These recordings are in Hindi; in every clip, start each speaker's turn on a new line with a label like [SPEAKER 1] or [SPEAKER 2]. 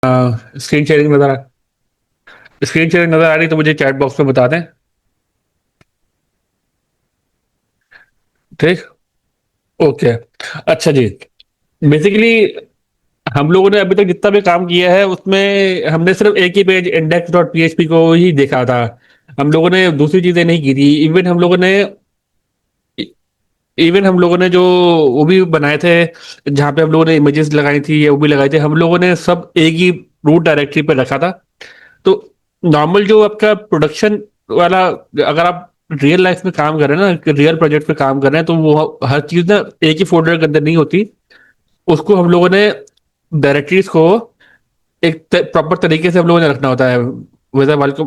[SPEAKER 1] स्क्रीन शेयरिंग नजर स्क्रीन शेयरिंग नजर आ रही तो मुझे चैट बॉक्स में बता दें। ठीक। ओके। अच्छा जी। बेसिकली हम लोगों ने अभी तक जितना भी काम किया है उसमें हमने सिर्फ एक ही पेज इंडेक्स डॉट पीएचपी को ही देखा था। हम लोगों ने दूसरी चीजें नहीं की थी। इवन हम लोगों ने जो वो भी बनाए थे, जहाँ पे हम लोगों ने इमेजेस लगाई थी या वो भी लगाए थे, हम लोगों ने सब एक ही रूट डायरेक्टरी पे रखा था। तो नॉर्मल जो आपका प्रोडक्शन वाला, अगर आप रियल लाइफ में काम कर रहे हैं ना, रियल प्रोजेक्ट पे काम कर रहे हैं, तो वो हर चीज ना एक ही फोल्डर के अंदर नहीं होती। उसको हम लोगों ने डायरेक्टरीज को एक प्रॉपर तरीके से हम लोगों ने रखना होता है। फिजा वालेकुम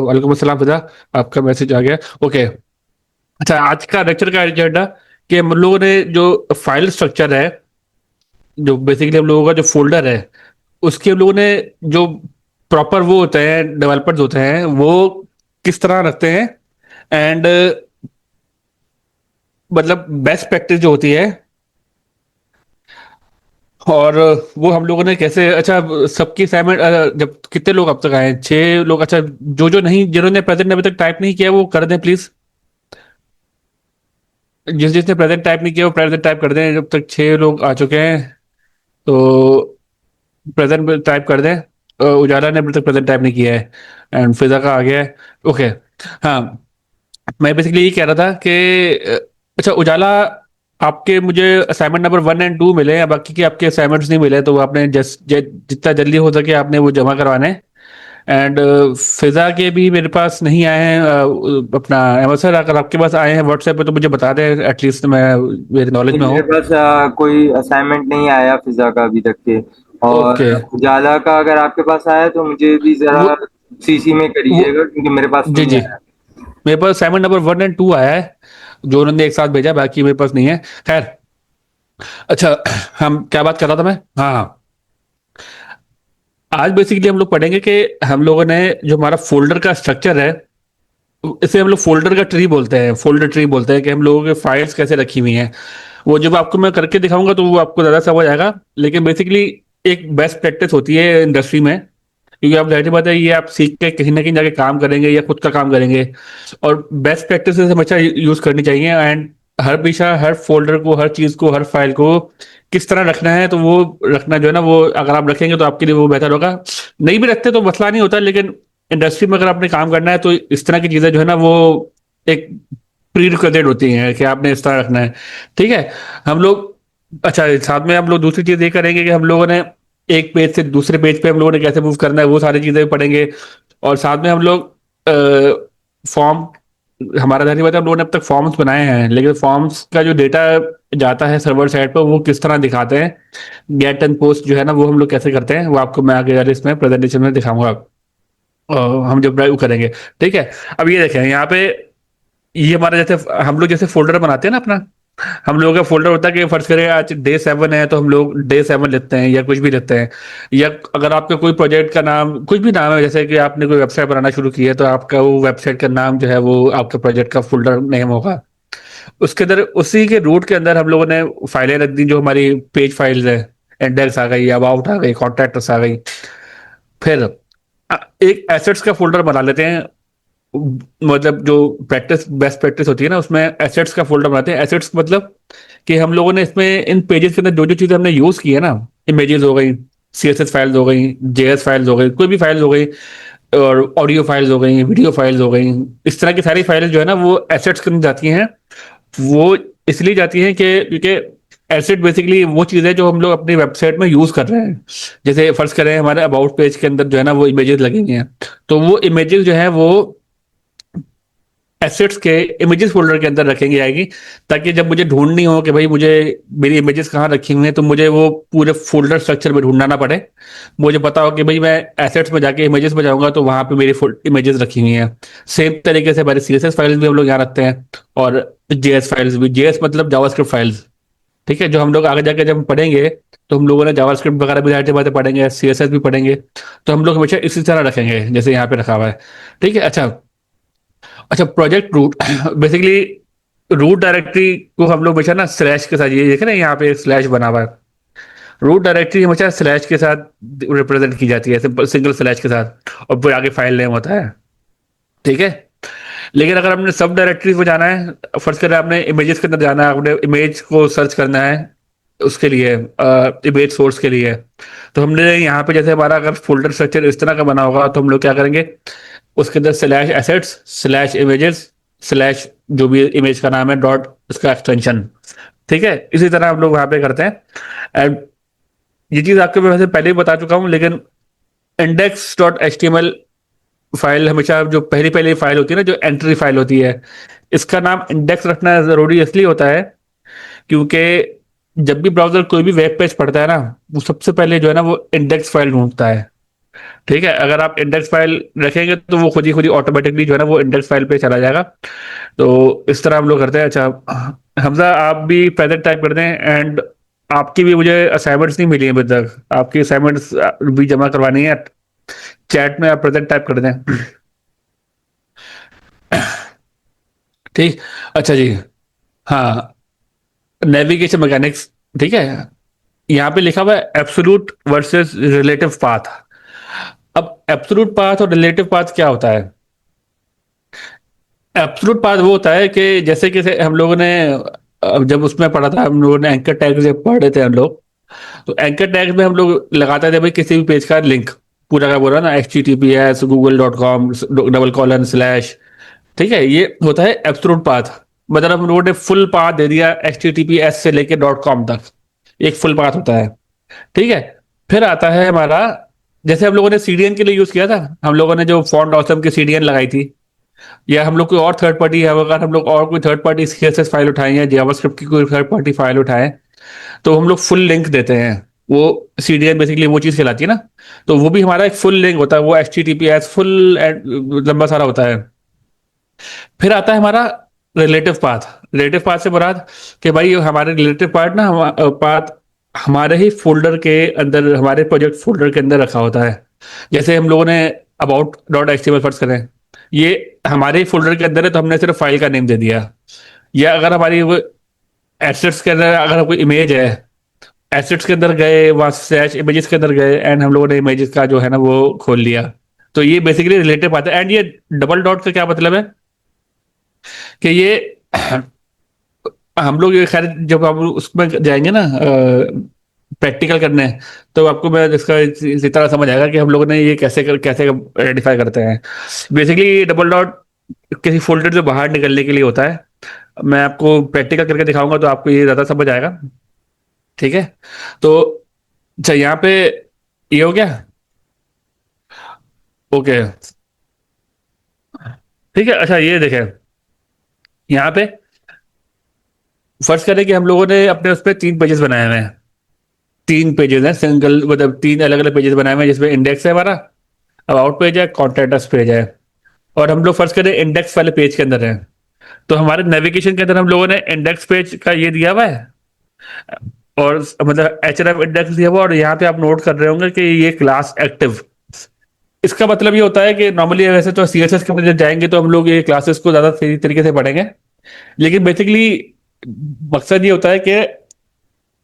[SPEAKER 1] वालेकुम अस्सलाम फिजा, आपका मैसेज आ गया। ओके। अच्छा, आज का लेक्चर का एजेंडा कि हम लोगों ने जो फाइल स्ट्रक्चर है, जो बेसिकली हम लोगों का जो फोल्डर है, उसके हम लोगों ने जो प्रॉपर वो होते हैं, डेवलपर्स होते हैं, वो किस तरह रखते हैं। एंड मतलब बेस्ट प्रैक्टिस जो होती है, और वो हम लोगों ने कैसे। अच्छा, सबकी असाइनमेंट जब कितने लोग अब तक आए हैं? 6 लोग। अच्छा, जो जो नहीं, जिन्होंने प्रेजेंट अभी तक टाइप नहीं किया वो कर दें प्लीज। जिसने प्रेजेंट टाइप नहीं किया वो प्रेजेंट टाइप कर दें। जब तक 6 लोग आ चुके हैं तो प्रेजेंट टाइप कर दें। उजाला ने अभी तक प्रेजेंट टाइप नहीं किया है, एंड फिजा का आ गया है। ओके। हाँ, मैं बेसिकली ये कह रहा था कि अ, अच्छा उजाला, आपके मुझे असाइनमेंट नंबर 1 एंड 2 मिले हैं, बाकी के आपके असाइनमेंट्स नहीं मिले, तो आपने जितना जल्दी हो सके आपने वो जमा करवाने। एंड फिजा के भी मेरे पास नहीं आए हैं। अपना अहमद सर, अगर आपके पास आए हैं व्हाट्सएप पे तो मुझे बता दें, एटलीस्ट मैं मेरे नॉलेज
[SPEAKER 2] नहीं,
[SPEAKER 1] में हो।
[SPEAKER 2] मेरे पास कोई असाइनमेंट नहीं आया फिजा का अभी तक के। और
[SPEAKER 1] ओके।
[SPEAKER 2] उजाला का अगर आपके पास आया तो मुझे भी
[SPEAKER 1] वो
[SPEAKER 2] जरा सीसी में
[SPEAKER 1] वो
[SPEAKER 2] करिएगा, क्योंकि मेरे पास
[SPEAKER 1] जी
[SPEAKER 2] नहीं
[SPEAKER 1] जी,
[SPEAKER 2] आया।
[SPEAKER 1] मेरे पास असाइनमेंट नंबर 1 एंड 2 आया है, जो उन्होंने एक साथ भेजा, बाकी मेरे पास नहीं है। खैर। अच्छा, हम क्या बात कर रहा था मैं? हाँ हाँ। आज बेसिकली हम लोग पढ़ेंगे कि हम लोगों ने जो हमारा फोल्डर का स्ट्रक्चर है, इसे हम लोग फोल्डर का ट्री बोलते हैं, फोल्डर ट्री बोलते हैं, कि हम लोगों के फाइल्स कैसे रखी हुई हैं। वो जब आपको मैं करके दिखाऊंगा तो वो आपको ज़्यादा समझ आएगा। लेकिन बेसिकली एक बेस्ट प्रैक्टिस होती है इंडस्ट्री में, क्योंकि आप जाहिर सी बात है ये आप सीख के कहीं ना कहीं जाके काम करेंगे या खुद का काम करेंगे, और बेस्ट प्रैक्टिस हमेशा यूज करनी चाहिए। एंड हर हमेशा हर फोल्डर को, हर चीज को, हर फाइल को किस तरह रखना है, तो वो रखना जो है ना, वो अगर आप रखेंगे तो आपके लिए वो बेहतर होगा। नहीं भी रखते तो मसला नहीं होता, लेकिन इंडस्ट्री में अगर आपने काम करना है तो इस तरह की चीजें जो है ना, वो एक प्री रिक्विजिट होती हैं कि आपने इस तरह रखना है। ठीक है। हम लोग, अच्छा, साथ में हम लोग दूसरी चीज ये करेंगे कि हम लोगों ने एक पेज से दूसरे पेज पे हम लोगों ने कैसे मूव करना है वो सारी चीजें पढ़ेंगे। और साथ में हम लोग फॉर्म, हमारा जानी बात है हम लोगों ने अब तक फॉर्म्स बनाए हैं, लेकिन फॉर्म्स का जो डेटा जाता है सर्वर साइड पर वो किस तरह दिखाते हैं, गेट एंड पोस्ट जो है ना, वो हम लोग कैसे करते हैं, वो आपको मैं आगे वाले इसमें प्रेजेंटेशन में दिखाऊंगा। हम जब ड्राइव करेंगे। ठीक है। अब ये देखें यहाँ पे, ये हमारा जैसे हम लोग जैसे फोल्डर बनाते हैं ना अपना, हम लोगों का फोल्डर होता है कि फर्ज करें आज डे 7 है तो हम लोग डे 7 लिखते हैं या कुछ भी लिखते हैं। या अगर आपका कोई प्रोजेक्ट का नाम, कुछ भी नाम है, जैसे कि आपने कोई वेबसाइट बनाना शुरू की है, तो आपका वो वेबसाइट का नाम जो है वो आपके प्रोजेक्ट का फोल्डर नेम होगा। उसके अंदर, उसी के रूट के अंदर हम लोगों ने फाइलें रख दी जो हमारी पेज फाइल्स है। इंडेक्स आ गई, अबाउट आ गई, कॉन्टैक्ट्स आ गई। फिर एक एसेट्स का फोल्डर बना लेते हैं। मतलब जो प्रैक्टिस, बेस्ट प्रैक्टिस होती है ना, उसमें एसेट्स का फोल्डर बनाते हैं। एसेट्स मतलब कि हम लोगों ने इसमें इन पेजेस के अंदर जो जो चीजें हमने यूज की है ना, इमेजेस हो गई, सीएसएस फाइल्स हो गई, जेएस फाइल्स हो गई, कोई भी फाइल्स हो गई, और ऑडियो फाइल्स हो गई, वीडियो फाइल्स हो गई, इस तरह की सारी फाइल्स जो है ना वो एसेट्स के अंदर जाती हैं। वो इसलिए जाती हैं कि क्योंकि एसेट बेसिकली वो चीज़ है जो हम लोग अपनी वेबसाइट में यूज कर रहे हैं। जैसे फर्ज करें हमारे अबाउट पेज के अंदर जो है ना वो इमेजेस लगी हुई हैं, तो वो इमेजेस जो है वो एसेट्स के इमेजेस फोल्डर के अंदर रखेंगे आएगी, ताकि जब मुझे ढूंढनी हो कि भाई मुझे मेरी इमेजेस कहाँ रखी हुई हैं, तो मुझे वो पूरे फोल्डर स्ट्रक्चर में ढूंढना ना पड़े। मुझे पता हो कि भाई मैं एसेट्स में जाके इमेजेस में जाऊंगा तो वहां पे मेरी इमेजेस रखी हुई हैं। सेम तरीके से हमारे सीएसएस फाइल्स भी हम लोग यहाँ रखते हैं, और जेएस फाइल्स भी। जेएस मतलब जावास्क्रिप्ट फाइल्स। ठीक है। जो हम लोग आगे जाके जब पढ़ेंगे तो हम लोगों ने जावास्क्रिप्ट वगैरह भी जाहिर सी बातें पढ़ेंगे, सीएसएस भी पढ़ेंगे, तो हम लोग हमेशा इसी तरह रखेंगे जैसे यहाँ पे रखा हुआ है। ठीक है। अच्छा। अच्छा, project root basically root directory को हम लोग हमेशा ना स्लैश के साथ, ये देखे ना यहाँ पे स्लैश बना हुआ है, रूट डायरेक्टरी हमेशा स्लैश के साथ रिप्रेजेंट की जाती है, सिंपल सिंगल स्लैश के साथ, और फिर आगे फाइल नेम होता है। ठीक है। लेकिन अगर आपने सब डायरेक्टरी को जाना है, फर्ज करें आपने इमेजेस के अंदर जाना है, आपने इमेज को सर्च करना है, उसके लिए इमेज सोर्स के लिए, तो हमने यहाँ पे जैसे हमारा अगर फोल्डर स्ट्रक्चर इस तरह का बना होगा, तो हम लोग क्या करेंगे, उसके अंदर slash assets slash images slash जो भी इमेज का नाम है डॉट उसका एक्सटेंशन। ठीक है, इसी तरह हम लोग वहाँ पे करते हैं। एंड ये चीज़ आपको मैं वैसे पहले ही बता चुका हूँ, लेकिन index dot H T M L file हमेशा जो पहली पहली फाइल होती है ना, जो एंट्री फाइल होती है, इसका नाम इंडेक्स रखना जरूरी इसलिए होता है क्योंकि जब भी ब्राउजर कोई भी वेब पेज पढ़ता है ना, वो सबसे पहले जो है ना वो इंडेक्स फाइल ढूंढता है। ठीक है, अगर आप इंडेक्स फाइल रखेंगे तो वो खुद ही ऑटोमेटिकली जो है ना वो इंडेक्स फाइल पे चला जाएगा। तो इस तरह हम लोग करते हैं। अच्छा हमजा, आप भी प्रेजेंट टाइप कर दें। एंड आपकी भी मुझे असाइनमेंट्स नहीं मिली हैं अभी तक, आपकी असाइनमेंट्स भी जमा करवानी है, चैट में आप प्रेजेंट टाइप कर दें। ठीक। अच्छा जी। हाँ, नेविगेशन मैकेनिक्स। ठीक है, यहाँ पे लिखा हुआ है एब्सोल्यूट वर्सेस रिलेटिव पाथ। अब एब्सोल्यूट पाथ और रिलेटिव पाथ क्या होता है? एब्सोल्यूट पाथ वो होता है कि जैसे कि हम लोगों ने जब उसमें पढ़ा था, हम लोगों ने एंकर टैग जब पढ़ रहे थे हम लोग, तो एंकर टैग में हम लोग लगाते थे भाई किसी भी पेज का लिंक, पूरा का पूरा ना, https://google.com :/ ठीक है, ये होता है एब्सोल्यूट पाथ। मतलब हम लोगों ने फुल पाथ दे दिया https से लेके .com तक, एक फुल पाथ होता है। ठीक है। फिर आता है हमारा, जैसे हम लोगों ने सीडीएन के लिए यूज किया था, हम लोगों ने जो फॉन्ट ऑसम की सीडीएन लगाई थी, या हम लोग कोई और थर्ड पार्टी है, अगर हम लोग और कोई थर्ड पार्टी सीएसएस फाइल उठाएं या जावास्क्रिप्ट की कोई थर्ड पार्टी फाइल उठाएं, तो हम लोग फुल लिंक देते हैं। वो सीडीएन बेसिकली वो चीज कहलाती है ना, तो वो भी हमारा एक फुल लिंक होता है, वो एच फुल लंबा सारा होता है। फिर आता है हमारा रिलेटिव पाथ। रिलेटिव पाथ से मुराद कि भाई हमारे रिलेटिव पार्ट ना, पाथ हमारे ही फोल्डर के अंदर, हमारे प्रोजेक्ट फोल्डर के अंदर रखा होता है। जैसे हम लोगों ने about dot H T M L फर्ज करें, ये हमारे ही फोल्डर के अंदर है, तो हमने सिर्फ फाइल का नेम दे दिया। या अगर हमारी वो एसेट्स के अंदर अगर कोई इमेज है, एसेट्स के अंदर गए, वहां स्लैश इमेजेस के अंदर गए, एंड हम लोगों ने इमेजेस का जो है ना वो खोल लिया। तो ये बेसिकली रिलेटिव पाथ है। एंड ये डबल डॉट का क्या मतलब है कि ये हम लोग ये खैर जब हम उसमें जाएंगे ना प्रैक्टिकल करने, तो आपको मैं इसका इसी तरह समझ आएगा कि हम लोगों ने ये कैसे आइडेंटिफाई करते हैं। बेसिकली डबल डॉट किसी फोल्डर से बाहर निकलने के लिए होता है। मैं आपको प्रैक्टिकल करके दिखाऊंगा तो आपको ये ज्यादा समझ आएगा। ठीक है। तो अच्छा, यहाँ पे ये हो गया। ओके। ठीक है। अच्छा ये देखें, यहाँ पे फर्ज करें कि हम लोगों ने अपने उस पर 3 पेजेस बनाए हुए हैं। 3 पेजेस हैं, सिंगल मतलब 3 अलग अलग पेजेस बनाए हुए हैं, जिसमें इंडेक्स है हमारा, अबाउट पेज है, कॉन्टैक्ट पेज है। और हम लोग फर्ज करें इंडेक्स वाले पेज के अंदर है, तो हमारे नेविगेशन के अंदर हम लोगों ने इंडेक्स पेज का ये दिया हुआ है, और मतलब एच एफ इंडेक्स दिया हुआ, और यहाँ पे आप नोट कर रहे होंगे कि ये क्लास एक्टिव। इसका मतलब ये होता है कि नॉर्मली वैसे तो सीएसएस के अंदर जब जाएंगे तो हम लोग ये क्लासेस को ज्यादा सही तरीके से पढ़ेंगे, लेकिन बेसिकली मकसद ये होता है कि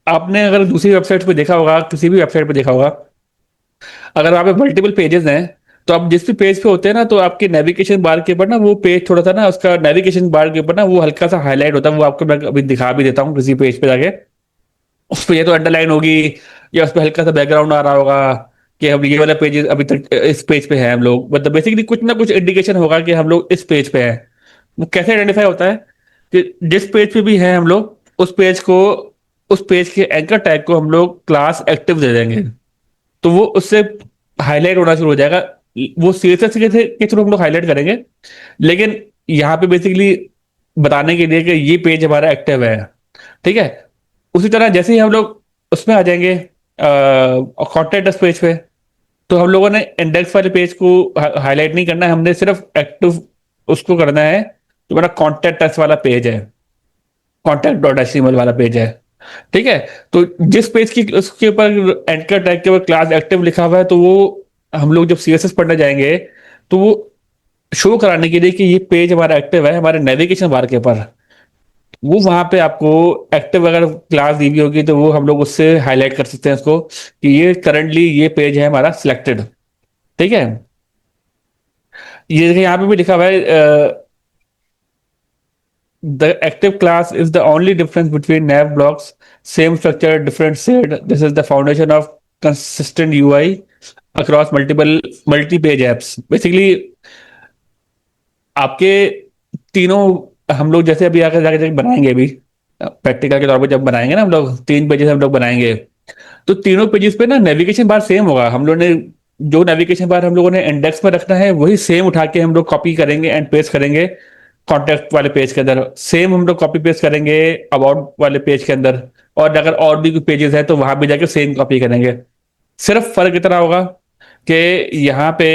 [SPEAKER 1] आपने अगर दूसरी वेबसाइट पे देखा होगा, किसी भी वेबसाइट पे देखा होगा, अगर वहाँ पे मल्टीपल पेजेस हैं, तो आप जिस भी पेज पे होते हैं ना, तो आपके नेविगेशन बार के ऊपर ना वो पेज थोड़ा सा ना, उसका नेविगेशन बार के ऊपर ना वो हल्का सा हाईलाइट होता है। वो आपको मैं अभी दिखा भी देता हूँ किसी पेज पे जाके, उस पर या तो अंडरलाइन होगी, या उस पर हल्का सा बैकग्राउंड आ रहा होगा कि हम ये वाला पेज अभी तक इस पेज पे है हम लोग, मतलब बेसिकली कुछ ना कुछ इंडिकेशन होगा कि हम लोग इस पेज पे हैं। वो कैसे आइडेंटिफाई होता है कि जिस पेज पे भी है हम लोग, उस पेज को, उस पेज के एंकर टैग को हम लोग क्लास एक्टिव दे देंगे, तो वो उससे हाईलाइट होना शुरू हो जाएगा। वो सीएसएस के थ्रू हम लोग हाईलाइट करेंगे, लेकिन यहाँ पे बेसिकली बताने के लिए कि ये पेज हमारा एक्टिव है। ठीक है। उसी तरह जैसे ही हम लोग उसमें आ जाएंगे कॉन्टेक्ट पेज पे, तो हम लोगों ने इंडेक्स वाले पेज को हाईलाइट नहीं करना है, हमने सिर्फ एक्टिव उसको करना है, जो हमारा कॉन्टेक्ट वाला पेज है, कॉन्टैक्ट डॉट एचटीएमएल वाला पेज है। ठीक है। तो जिस पेज की उसके ऊपर एंकर टैग के ऊपर क्लास एक्टिव लिखा हुआ है, तो वो हम लोग जब सीएसएस पढ़ने जाएंगे, तो वो शो कराने के लिए कि ये पेज हमारा एक्टिव है हमारे नेविगेशन बार के ऊपर, वो वहां पे आपको एक्टिव अगर क्लास दी हुई होगी तो वो हम लोग उससे हाईलाइट कर सकते हैं उसको कि ये करंटली ये पेज है हमारा सिलेक्टेड। ठीक है। ये देखिए यहाँ पे भी लिखा हुआ है, the active class is the only difference between nav blocks, same structure, different shade. This is the foundation of consistent UI across multi-page apps. Basically, आपके तीनों हम लोग जैसे अभी आगे जाके बनाएंगे, अभी प्रैक्टिकल के तौर पे जब बनाएंगे ना हम लोग 3 पेजेस हम लोग बनाएंगे, तो तीनों पेजेस पे ना नेविगेशन बार सेम होगा। हम लोग ने जो नेविगेशन बार हम लोगों ने इंडेक्स में रखना है वही सेम उठा के हम लोग कॉपी करेंगे एंड पेस्ट करेंगे कॉन्टेक्ट वाले पेज के अंदर। सेम हम लोग कॉपी पेस्ट करेंगे अबाउट वाले पेज के अंदर। और अगर और भी पेजेस है तो वहां भी जाके सेम कॉपी करेंगे। सिर्फ फर्क इतना होगा कि यहाँ पे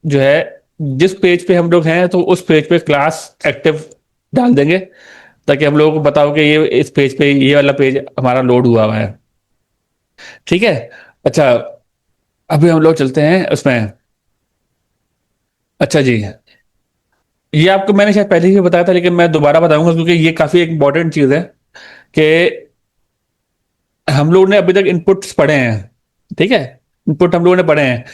[SPEAKER 1] जो है जिस पेज पे हम लोग हैं तो उस पेज पे क्लास एक्टिव डाल देंगे, ताकि हम लोगों को बताओ कि ये इस पेज पे ये वाला पेज हमारा लोड हुआ हुआ है। ठीक है। अच्छा, अभी हम लोग चलते हैं उसमें। अच्छा जी, ये आपको मैंने शायद पहले ही बताया था लेकिन मैं दोबारा बताऊंगा क्योंकि ये काफी एक इंपॉर्टेंट चीज है कि हम लोग ने अभी तक इनपुट्स पढ़े हैं। ठीक है। इनपुट हम लोगों ने पढ़े हैं।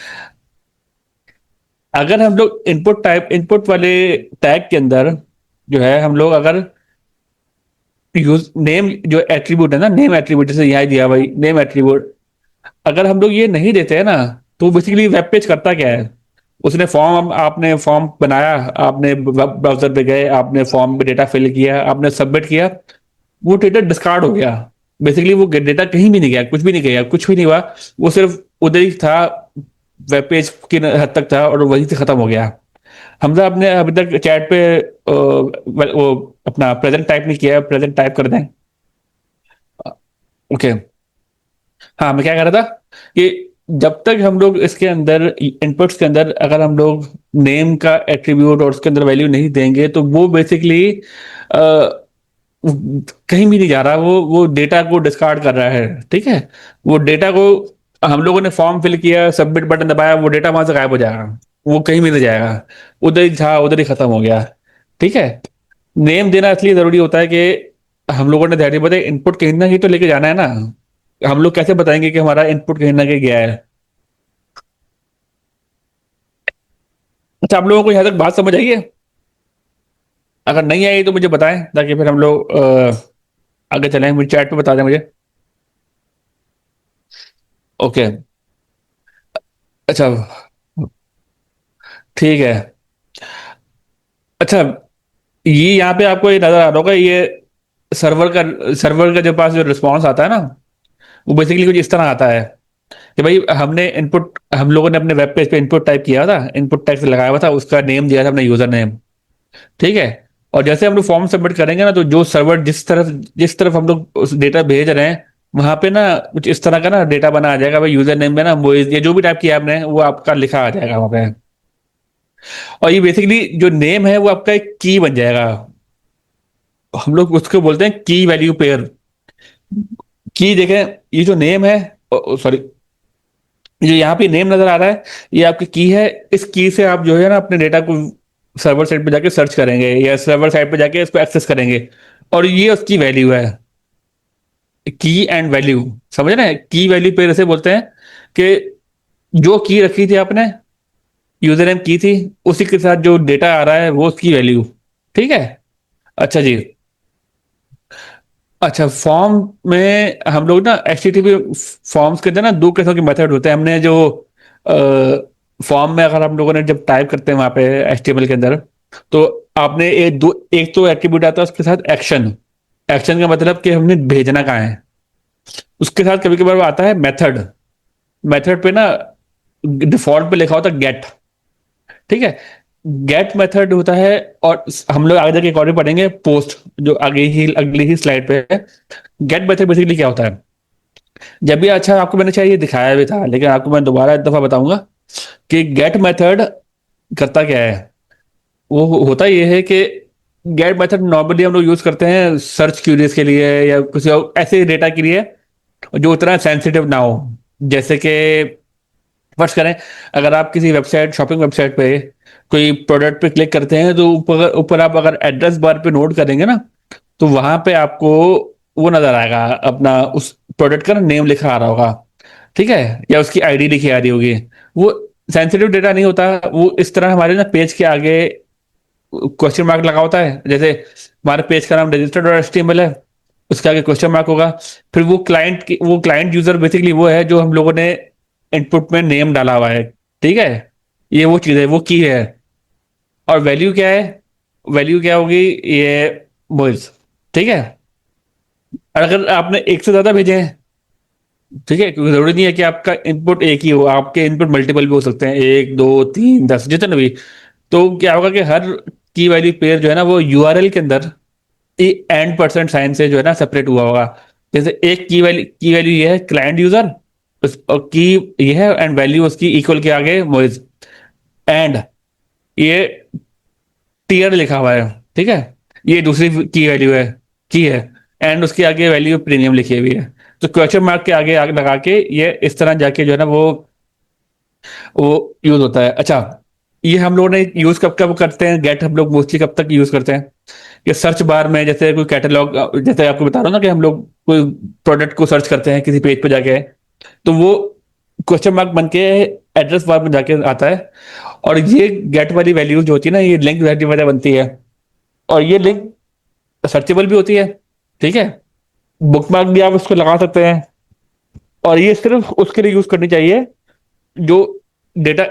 [SPEAKER 1] अगर हम लोग इनपुट वाले टैग के अंदर जो है हम लोग अगर यूज नेम जो एट्रीब्यूट है ना, नेम एट्रीब्यूट जैसे यहाँ दिया भाई नेम एट्रीब्यूट, अगर हम लोग ये नहीं देते हैं ना तो बेसिकली वेब पेज करता क्या है। उसने फॉर्म आपने फॉर्म बनाया, आपने वेब ब्राउजर पे गए, आपने फॉर्म में डेटा फिल किया, आपने सबमिट किया, वो डेटा डिस्कार्ड हो गया। बेसिकली वो डेटा कहीं भी नहीं गया, कुछ भी नहीं गया, कुछ भी नहीं हुआ। वो सिर्फ उधर ही था, वेब पेज की हद तक था और वहीं से खत्म हो गया। हमने आपने अभी तक चैट पे वो अपना प्रेजेंट टाइप नहीं किया, प्रेजेंट टाइप कर दें। ओके। हाँ, मैं क्या कह रहा था कि जब तक हम लोग इसके अंदर इनपुट्स के अंदर अगर हम लोग नेम का एट्रीब्यूट और उसके अंदर वैल्यू नहीं देंगे तो वो बेसिकली कहीं भी नहीं जा रहा, वो डेटा को डिस्कार्ड कर रहा है। ठीक है। वो डेटा को हम लोगों ने फॉर्म फिल किया, सबमिट बटन दबाया, वो डेटा वहां से गायब हो जाएगा। वो कहीं भी नहीं जाएगा, उधर ही था उधर ही खत्म हो गया। ठीक है। नेम देना इसलिए जरूरी होता है कि हम लोगों ने ध्यान बताया इनपुट कहीं ना कहीं तो लेके जाना है ना। हम लोग कैसे बताएंगे कि हमारा इनपुट कहीं ना कहीं गया है। अच्छा, आप लोगों को यहाँ तक बात समझ आई है? अगर नहीं आई तो मुझे बताएं ताकि फिर हम लोग आगे चलें। मुझे चैट पे बता दें मुझे। ओके। अच्छा, ठीक है। अच्छा, ये यहाँ पे आपको ये नजर आ रहा होगा, ये सर्वर का जो पास जो रिस्पॉन्स आता है ना, वो बेसिकली कुछ इस तरह आता है कि भाई हमने इनपुट हम लोगों ने अपने वेब पेज पे इनपुट टाइप किया था, इनपुट टैग लगाया हुआ था, उसका नेम दिया था अपना यूजर नेम। ठीक है। और जैसे हम लोग फॉर्म सबमिट करेंगे ना तो जो सर्वर जिस तरफ हम लोग उस डेटा भेज रहे हैं वहां पे ना कुछ इस तरह का ना डेटा बना आ जाएगा भाई, यूजर नेम में ना वो ये जो भी टाइप किया आपने वो आपका लिखा आ जाएगा वहां पे। और ये बेसिकली जो नेम है वो आपका एक की बन जाएगा। हम लोग उसको बोलते हैं की वैल्यू पेयर। की देखें, ये जो नेम है, सॉरी, जो यहाँ पे नेम नजर आ रहा है ये आपकी की है। इस की से आप जो है ना अपने डेटा को सर्वर साइड पे जाके सर्च करेंगे या सर्वर साइड पे जाके इसको एक्सेस करेंगे, और ये उसकी वैल्यू है। की एंड वैल्यू, समझ रहे हैं? की वैल्यू पेयर इसे बोलते हैं कि जो की रखी थी आपने, यूजर नेम की थी, उसी के साथ जो डेटा आ रहा है वो उसकी वैल्यू। ठीक है। अच्छा जी। अच्छा, फॉर्म में हम लोग ना एचटीटीपी फॉर्म्स के अंदर ना दो किस्म के मेथड होते हैं। हमने जो फॉर्म में अगर हम लोगों ने जब टाइप करते हैं वहां पे एचटीएमएल के अंदर, तो आपने एक तो एट्रीब्यूट आता है उसके साथ एक्शन। एक्शन का मतलब कि हमने भेजना कहाँ है। उसके साथ कभी कभार आता है मेथड। मेथड पे ना डिफॉल्ट पे लिखा होता है गेट। ठीक है। गेट मेथड होता है। और हम लोग आगे जाके एक और भी पढ़ेंगे पोस्ट, जो आगे ही अगली ही स्लाइड पे है। गेट मेथड बेसिकली क्या होता है, जब भी, अच्छा आपको मैंने शायद ये दिखाया भी था लेकिन आपको मैं दोबारा एक दफा बताऊंगा कि गेट मेथड करता क्या है। वो होता ये है कि गेट मेथड नॉर्मली हम लोग यूज करते हैं सर्च क्यूरीज के लिए या किसी और ऐसे डेटा के लिए जो उतना सेंसिटिव ना हो। जैसे कि फर्ज करें, अगर आप किसी वेबसाइट शॉपिंग वेबसाइट पे कोई प्रोडक्ट पे क्लिक करते हैं तो ऊपर ऊपर आप अगर एड्रेस बार पे नोट करेंगे ना, तो वहां पे आपको वो नजर आएगा, अपना उस प्रोडक्ट का ना नेम लिखा आ रहा होगा, ठीक है, या उसकी आईडी लिखी आ रही होगी। वो सेंसिटिव डेटा नहीं होता, वो इस तरह हमारे ना पेज के आगे क्वेश्चन मार्क लगा होता है। जैसे हमारे पेज का नाम रजिस्टर्ड और एचटीएमएल है, उसके आगे क्वेश्चन मार्क होगा। फिर वो क्लाइंट यूजर बेसिकली वो है जो हम लोगों ने इनपुट में नेम डाला हुआ है, ठीक है। ये वो चीज है, वो की है। और वैल्यू क्या है? वैल्यू क्या होगी? ये वॉइस, ठीक है। और अगर आपने एक से ज्यादा भेजे हैं, ठीक है, क्योंकि जरूरी नहीं है कि आपका इनपुट एक ही हो, आपके इनपुट मल्टीपल भी हो सकते हैं, 1 2 3 10 जितने भी। तो क्या होगा कि हर की वैल्यू पेयर जो है ना वो यूआरएल के अंदर एंड परसेंट साइन से जो है ना सेपरेट हुआ होगा। जैसे एक की वैल्यू ये है क्लाइंट यूजर, और की ये है, एंड वैल्यू उसकी इक्वल के आगे मोइज, एंड ये टीयर लिखा हुआ है, ठीक है। ये दूसरी की वैल्यू है, की है, एंड उसके आगे वैल्यू प्रीमियम लिखी हुई है। तो क्वेश्चन मार्क के आगे आगे लगा के ये इस तरह जाके जो है ना वो यूज होता है। अच्छा, ये हम लोग ने यूज कब कब करते हैं गेट? हम लोग मोस्टली कब तक यूज करते हैं? ये सर्च बार में, जैसे कोई कैटलॉग, जैसे आपको बता रहा हूँ ना कि हम लोग कोई प्रोडक्ट को सर्च करते हैं किसी पेज पे जाके, तो वो क्वेश्चन मार्क बन के एड्रेस बार में जाके आता है। और ये गेट वाली वैल्यूज जो होती है ना, ये लिंक वैल्यू वजह बनती है। और ये लिंक सर्चेबल भी होती है, ठीक है। बुकमार्क भी आप उसको लगा सकते हैं। और ये सिर्फ उसके लिए यूज करनी चाहिए जो डेटा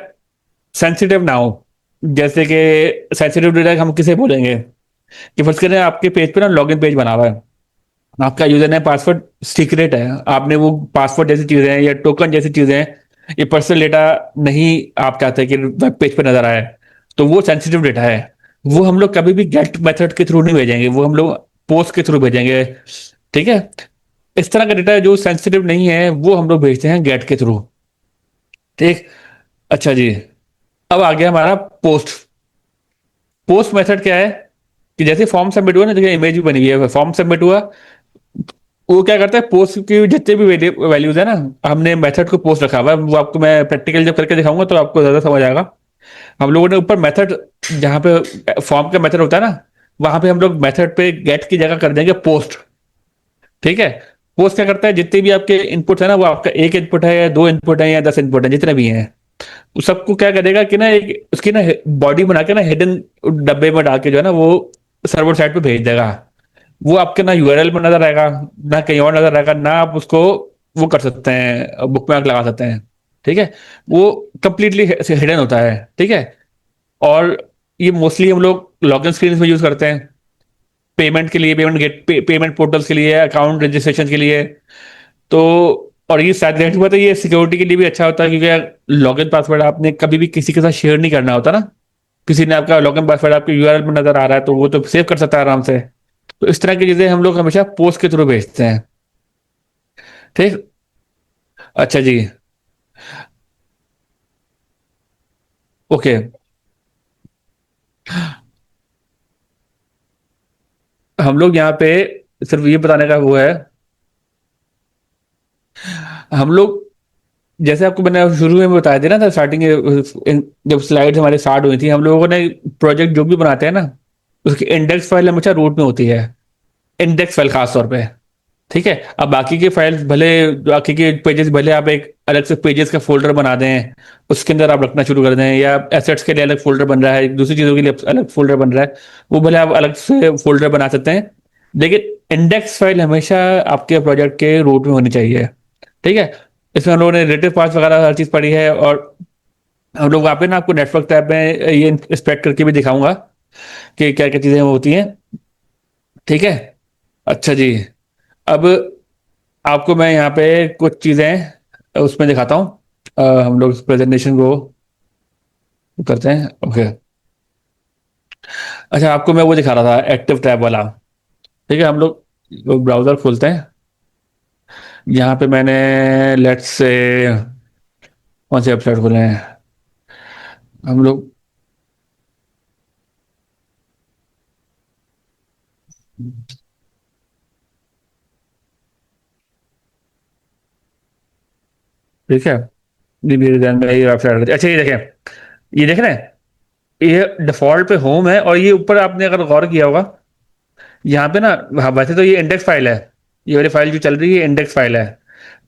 [SPEAKER 1] सेंसिटिव ना हो। जैसे कि सेंसिटिव डेटा हम किसे बोलेंगे कि फर्स्ट करें, आपके पेज पे ना लॉगिन पेज बना हुआ है, आपका यूजर नेम पासवर्ड सीक्रेट है, आपने वो पासवर्ड जैसी चीजें या टोकन जैसी चीजें, ये पर्सनल डेटा नहीं आप चाहते कि वेब पेज पे नजर आए, तो वो सेंसिटिव डेटा है। वो हम लोग कभी भी गेट मेथड के थ्रू नहीं भेजेंगे, वो हम लोग पोस्ट के थ्रू भेजेंगे, ठीक है। इस तरह का डेटा जो सेंसिटिव नहीं है वो हम लोग भेजते हैं गेट के थ्रू, ठीक। अच्छा जी, अब आ गया हमारा पोस्ट। पोस्ट मेथड क्या है कि जैसे फॉर्म सबमिट हुआ ना, देखिए इमेज भी बनी हुई है, फॉर्म सबमिट हुआ, वो क्या करता है, पोस्ट की जितने भी वैल्यूज है ना, हमने मेथड को पोस्ट रखा हुआ है, वो आपको मैं प्रैक्टिकल जब करके दिखाऊंगा तो आपको ज्यादा समझ आएगा। हम लोगों ने ऊपर मेथड, जहाँ पे फॉर्म का मेथड होता है ना, वहां पे हम लोग मेथड पे गेट की जगह कर देंगे पोस्ट, ठीक है। पोस्ट क्या करता है, जितने भी आपके इनपुट है ना, वो आपका एक इनपुट है या दो इनपुट है या 10 इनपुट है, जितने भी हैं, उस सबको क्या करेगा कि ना एक उसकी ना बॉडी बना के ना हिडन डब्बे में डाल के जो है ना वो सर्वर साइड पे भेज देगा। वो आपके ना यूआरएल में नजर आएगा, ना कहीं और नजर आएगा, ना आप उसको वो कर सकते हैं, बुक मार्क लगा सकते हैं, ठीक है। वो कंप्लीटली हिडन होता है, ठीक है। और ये मोस्टली हम लोग लॉगिन स्क्रीन में यूज करते हैं, पेमेंट के लिए, पेमेंट पोर्टल्स के लिए, अकाउंट रजिस्ट्रेशन के लिए। तो और ये शायद जाहिर सी बात है, ये सिक्योरिटी के लिए भी अच्छा होता है, क्योंकि लॉगिन पासवर्ड आपने कभी भी किसी के साथ शेयर नहीं करना होता ना। किसी ने आपका लॉगिन पासवर्ड आपके यूआरएल में नजर आ रहा है तो वो तो सेव कर सकता है आराम से। तो इस तरह की चीजें हम लोग हमेशा पोस्ट के थ्रू भेजते हैं, ठीक। अच्छा जी, ओके। हम लोग यहाँ पे सिर्फ ये बताने का वो है, हम लोग जैसे आपको मैंने शुरू में बताया था ना, स्टार्टिंग जब स्लाइड्स हमारे स्टार्ट हुई थी, हम लोगों ने प्रोजेक्ट जो भी बनाते हैं ना, उसकी इंडेक्स फाइल हमेशा रूट में होती है, इंडेक्स फाइल खास तौर पे, ठीक है। अब बाकी के फाइल्स भले, बाकी के पेजेस भले आप एक अलग से पेजेस का फोल्डर बना दें, उसके अंदर आप रखना शुरू कर दें, या एसेट्स के लिए अलग फोल्डर बन रहा है, दूसरी चीजों के लिए अलग फोल्डर बन रहा है, वो भले आप अलग से फोल्डर बना सकते हैं, लेकिन इंडेक्स फाइल हमेशा आपके प्रोजेक्ट के रूट में होनी चाहिए, ठीक है। इसमें हम लोगों ने रिलेटिव पाथ वगैरह हर चीज पढ़ी है। और हम लोग वहाँ पे ना आपको नेटवर्क टैब में ये इंस्पेक्ट करके भी दिखाऊंगा कि क्या क्या चीजें होती हैं, ठीक है। अच्छा जी, अब आपको मैं यहाँ पे कुछ चीजें उसमें दिखाता हूँ। हम लोग इस प्रेजेंटेशन को करते हैं, ओके। अच्छा, आपको मैं वो दिखा रहा था एक्टिव टैब वाला, ठीक है। हम लोग ब्राउजर खोलते हैं, यहाँ पे मैंने लेट्स से कौन से वेबसाइट खोले हैं हम लोग, ठीक है। ये मेरे ध्यान में ये वेबसाइट, अच्छा ये देखें, ये देख रहे हैं, ये डिफॉल्ट पे होम है, और ये ऊपर आपने अगर गौर किया होगा, यहाँ पे ना, हाँ, वैसे तो ये इंडेक्स फाइल है, ये वाली फाइल जो चल रही है इंडेक्स फाइल है,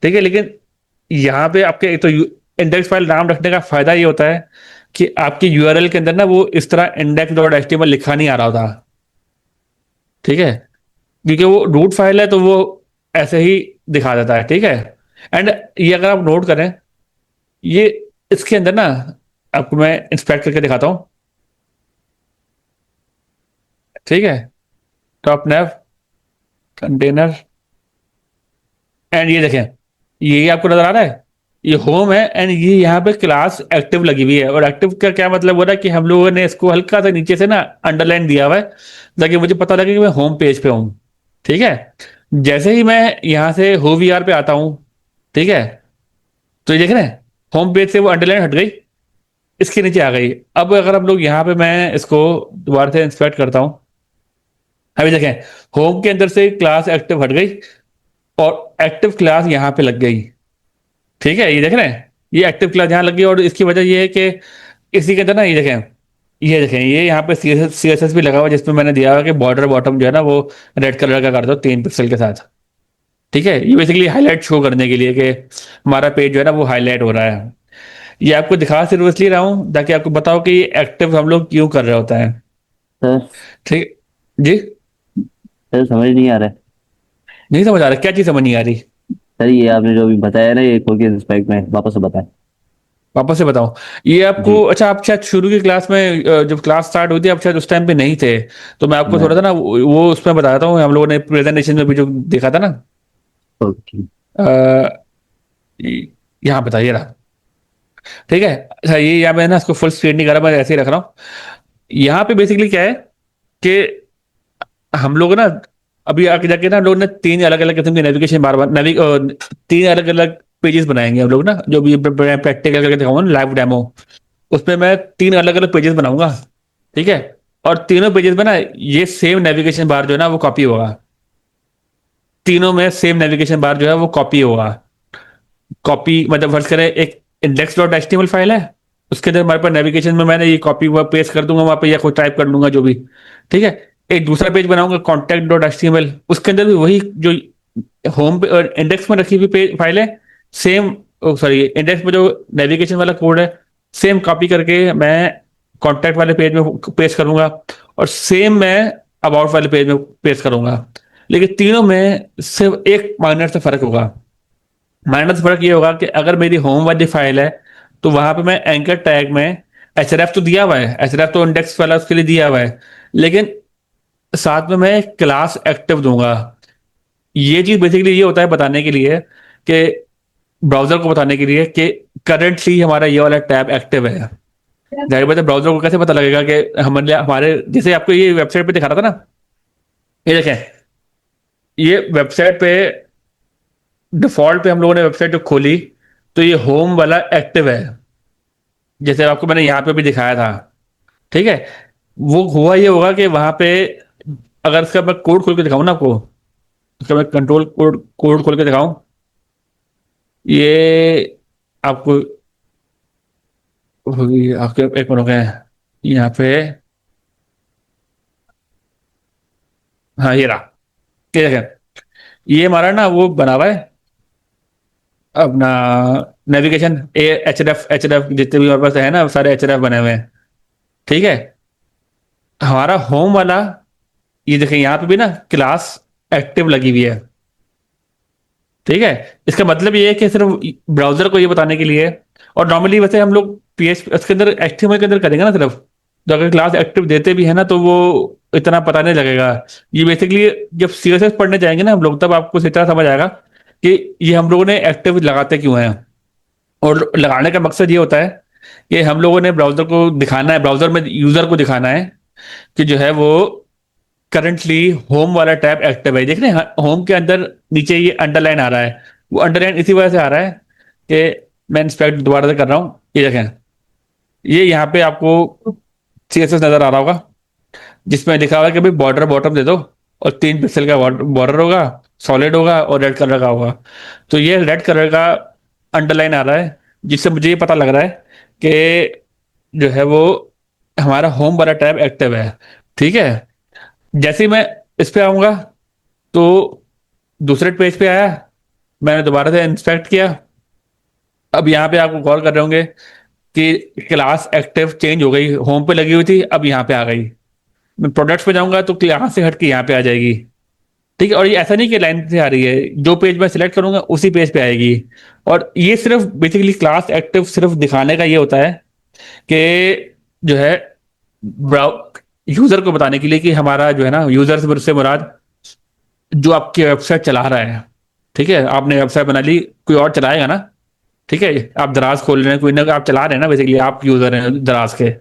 [SPEAKER 1] ठीक है। लेकिन यहाँ पे आपके एक तो इंडेक्स फाइल नाम रखने का फायदा ये होता है कि आपके यूआरएल के अंदर ना वो इस तरह इंडेक्स डॉट एचटीएमएल लिखा नहीं आ रहा होता, ठीक है। क्योंकि वो रूट फाइल है तो वो ऐसे ही दिखा देता है, ठीक है। एंड ये अगर आप नोट करें, ये इसके अंदर ना, आपको मैं इंस्पेक्ट करके दिखाता हूँ, ठीक है। टॉप नैव कंटेनर, एंड ये देखें, ये आपको नजर आ रहा है, ये होम है, एंड ये यहाँ पे क्लास एक्टिव लगी हुई है। और एक्टिव का क्या मतलब हो रहा है कि हम लोगों ने इसको हल्का सा नीचे से ना अंडरलाइन दिया हुआ है, ताकि मुझे पता लगे कि मैं होम पेज पे हूँ, ठीक है। जैसे ही मैं यहाँ से हो वी आर पे आता हूँ, ठीक है, तो ये देख रहे हैं, होम पेज से वो अंडरलाइन हट गई, इसके नीचे आ गई। अब अगर हम लोग यहाँ पे, मैं इसको दोबारा से इंस्पेक्ट करता हूँ, अभी देखें, होम के अंदर से क्लास एक्टिव हट गई और एक्टिव क्लास यहाँ पे लग गई, ठीक है। ये देख रहे हैं, ये एक्टिव क्लास यहाँ लग गई, और इसकी वजह ये है कि इसी के अंदर ना, ये देखें, ये यहाँ पे सी एस एस भी लगा हुआ है, जिसमें मैंने दिया हुआ है कि बॉर्डर बॉटम जो है ना वो रेड कलर का कर दो 3 पिक्सल के साथ, ठीक है। ये बेसिकली हाईलाइट शो करने के लिए कि हमारा पेज जो है ना वो हाईलाइट हो रहा है। ये आपको दिखा सिर्फ इसलिए रहा हूँ ताकि आपको बताओ कि ये एक्टिव हम लोग क्यों कर रहे होता है,
[SPEAKER 3] सर।
[SPEAKER 1] ठीक। जी।
[SPEAKER 3] सर समझ नहीं आ रहा है।
[SPEAKER 1] नहीं समझ आ रहा, क्या चीज़ समझ नहीं आ रही?
[SPEAKER 3] सर ये आपने जो अभी बताया ना, ये खोल के इंस्पेक्ट में वापस से बताएं।
[SPEAKER 1] वापस से बताऊं? ये आपको,
[SPEAKER 3] जी।
[SPEAKER 1] अच्छा, आप शायद शुरू की क्लास में, जब क्लास स्टार्ट हुई थी, आप शायद उस टाइम पे नहीं थे, तो मैं आपको थोड़ा सा
[SPEAKER 3] मैं।
[SPEAKER 1] ना वो उसमें बताता हूँ, हम लोगों ने प्रेजेंटेशन में भी जो देखा था ना,
[SPEAKER 3] ओके।
[SPEAKER 1] अ, यहाँ बताइए रहा, ठीक है। अच्छा, ये यहाँ मैं ना इसको फुल स्क्रीन नहीं कर रहा, मैं ऐसे ही रख रहा हूँ। यहाँ पे बेसिकली क्या है कि हम लोग ना अभी आगे जाके ना, हम लोग ने 3 अलग अलग किस्म की नेविगेशन बार बार 3 अलग अलग पेजेस बनाएंगे हम लोग ना, जो भी प्रैक्टिकल करके दिखाऊंगा ना, लाइव डेमो, उसमें मैं 3 अलग अलग पेजेस बनाऊंगा, ठीक है। और तीनों पेजेस में ना ये सेम नेविगेशन बार जो है ना वो कॉपी होगा, तीनों में सेम नेविगेशन बार जो है वो कॉपी होगा। कॉपी मतलब फर्ज करें, एक index dot H T M L file है, उसके अंदर हमारे पास नेविगेशन में मैंने ये कॉपी वह पेस्ट कर दूंगा वहां पे, या खुद टाइप कर दूंगा जो भी, ठीक है। एक दूसरा पेज बनाऊंगा contact dot H T M L, उसके अंदर भी वही जो होम पे और इंडेक्स में रखी हुई पेज फाइल है, सेम, सॉरी, इंडेक्स में जो नेविगेशन वाला कोड है, सेम कॉपी करके मैं कॉन्टैक्ट वाले पेज में पेस्ट करूंगा, और सेम मैं अबाउट वाले पेज में पेस्ट करूंगा। लेकिन तीनों में सिर्फ एक माइनर से फर्क होगा। माइनस फर्क ये होगा कि अगर मेरी होम वाली फाइल है, तो वहां पे मैं एंकर टैग में एच तो दिया हुआ है, एच तो इंडेक्स वाला उसके लिए दिया हुआ है, लेकिन साथ में मैं क्लास एक्टिव दूंगा। ये चीज बेसिकली ये होता है बताने के लिए कि ब्राउजर को बताने के लिए कि करंटली हमारा ये वाला टैब एक्टिव है। जाहिर बात है, ब्राउजर को कैसे पता लगेगा कि हमारे हमारे, जैसे आपको ये वेबसाइट पे दिखा रहा था ना, ये देखें, ये वेबसाइट पे डिफॉल्ट पे हम लोगों ने वेबसाइट जो खोली, तो ये होम वाला एक्टिव है, जैसे आपको मैंने यहाँ पे भी दिखाया था, ठीक है। वो हुआ ये होगा कि वहां पे, अगर इसका मैं कोड खोल के दिखाऊं ना आपको, इसका मैं कंट्रोल कोड कोड खोल के दिखाऊं, ये आपको होगी, आपके एक मिनट हो गए यहाँ पे, हाँ ये रहा, ये देखें, ये हमारा ना वो बना हुआ है अपना नेविगेशन, एच एफ जितने भी हमारे पास है ना, सारे एच एफ बने हुए हैं, ठीक है। हमारा होम वाला, ये देखें यहाँ पे भी ना क्लास एक्टिव लगी हुई है, ठीक है। इसका मतलब ये है कि सिर्फ ब्राउजर को ये बताने के लिए, और नॉर्मली वैसे हम लोग पीएच इसके अंदर एचटीएमएल के अंदर करेंगे ना सिर्फ, तो अगर क्लास एक्टिव देते भी है ना तो वो इतना पता नहीं लगेगा। ये बेसिकली जब सीएसएस पढ़ने जाएंगे ना हम लोग, तब आपको इतना समझ आएगा कि ये हम लोगों ने एक्टिव लगाते क्यों हैं। और लगाने का मकसद ये होता है कि हम लोगों ने ब्राउजर को दिखाना है, ब्राउजर में यूजर को दिखाना है कि जो है वो करंटली होम वाला टैब एक्टिव है। देख रहे हैं होम के अंदर नीचे ये अंडरलाइन आ रहा है, वो अंडरलाइन इसी वजह से आ रहा है कि मैं इंस्पेक्ट दोबारा से कर रहा हूँ, ये देखें, ये यहाँ पे आपको सीएसएस नजर आ रहा होगा, जिसमें लिखा हुआ है कि भाई बॉर्डर बॉटम दे दो, और 3 पिक्सल का बॉर्डर होगा, सॉलिड होगा और रेड कलर का होगा। तो ये रेड कलर का अंडरलाइन आ रहा है, जिससे मुझे ये पता लग रहा है कि जो है वो हमारा होम वाला टैब एक्टिव है, ठीक है। जैसे ही मैं इस पे आऊंगा तो दूसरे पेज पे आया, मैंने दोबारा से इंस्पेक्ट किया। अब यहाँ पे आपको गौर कर रहे होंगे कि क्लास एक्टिव चेंज हो गई, होम पे लगी हुई थी अब यहाँ पे आ गई। मैं प्रोडक्ट्स पे जाऊंगा तो यहाँ से हट के यहाँ पे आ जाएगी। ठीक है, और ये ऐसा नहीं कि लाइन से आ रही है, जो पेज मैं सिलेक्ट करूंगा उसी पेज पे आएगी। और ये सिर्फ बेसिकली क्लास एक्टिव सिर्फ दिखाने का ये होता है कि जो है यूजर को बताने के लिए कि हमारा जो है ना, यूजर से मुराद जो आपकी वेबसाइट चला रहा है। ठीक है, आपने वेबसाइट बना ली, कोई और चलाएगा ना। ठीक है, आप दराज खोल रहे हैं, कोई ना आप चला रहे हैं ना, बेसिकली आप यूजर हैं दराज के।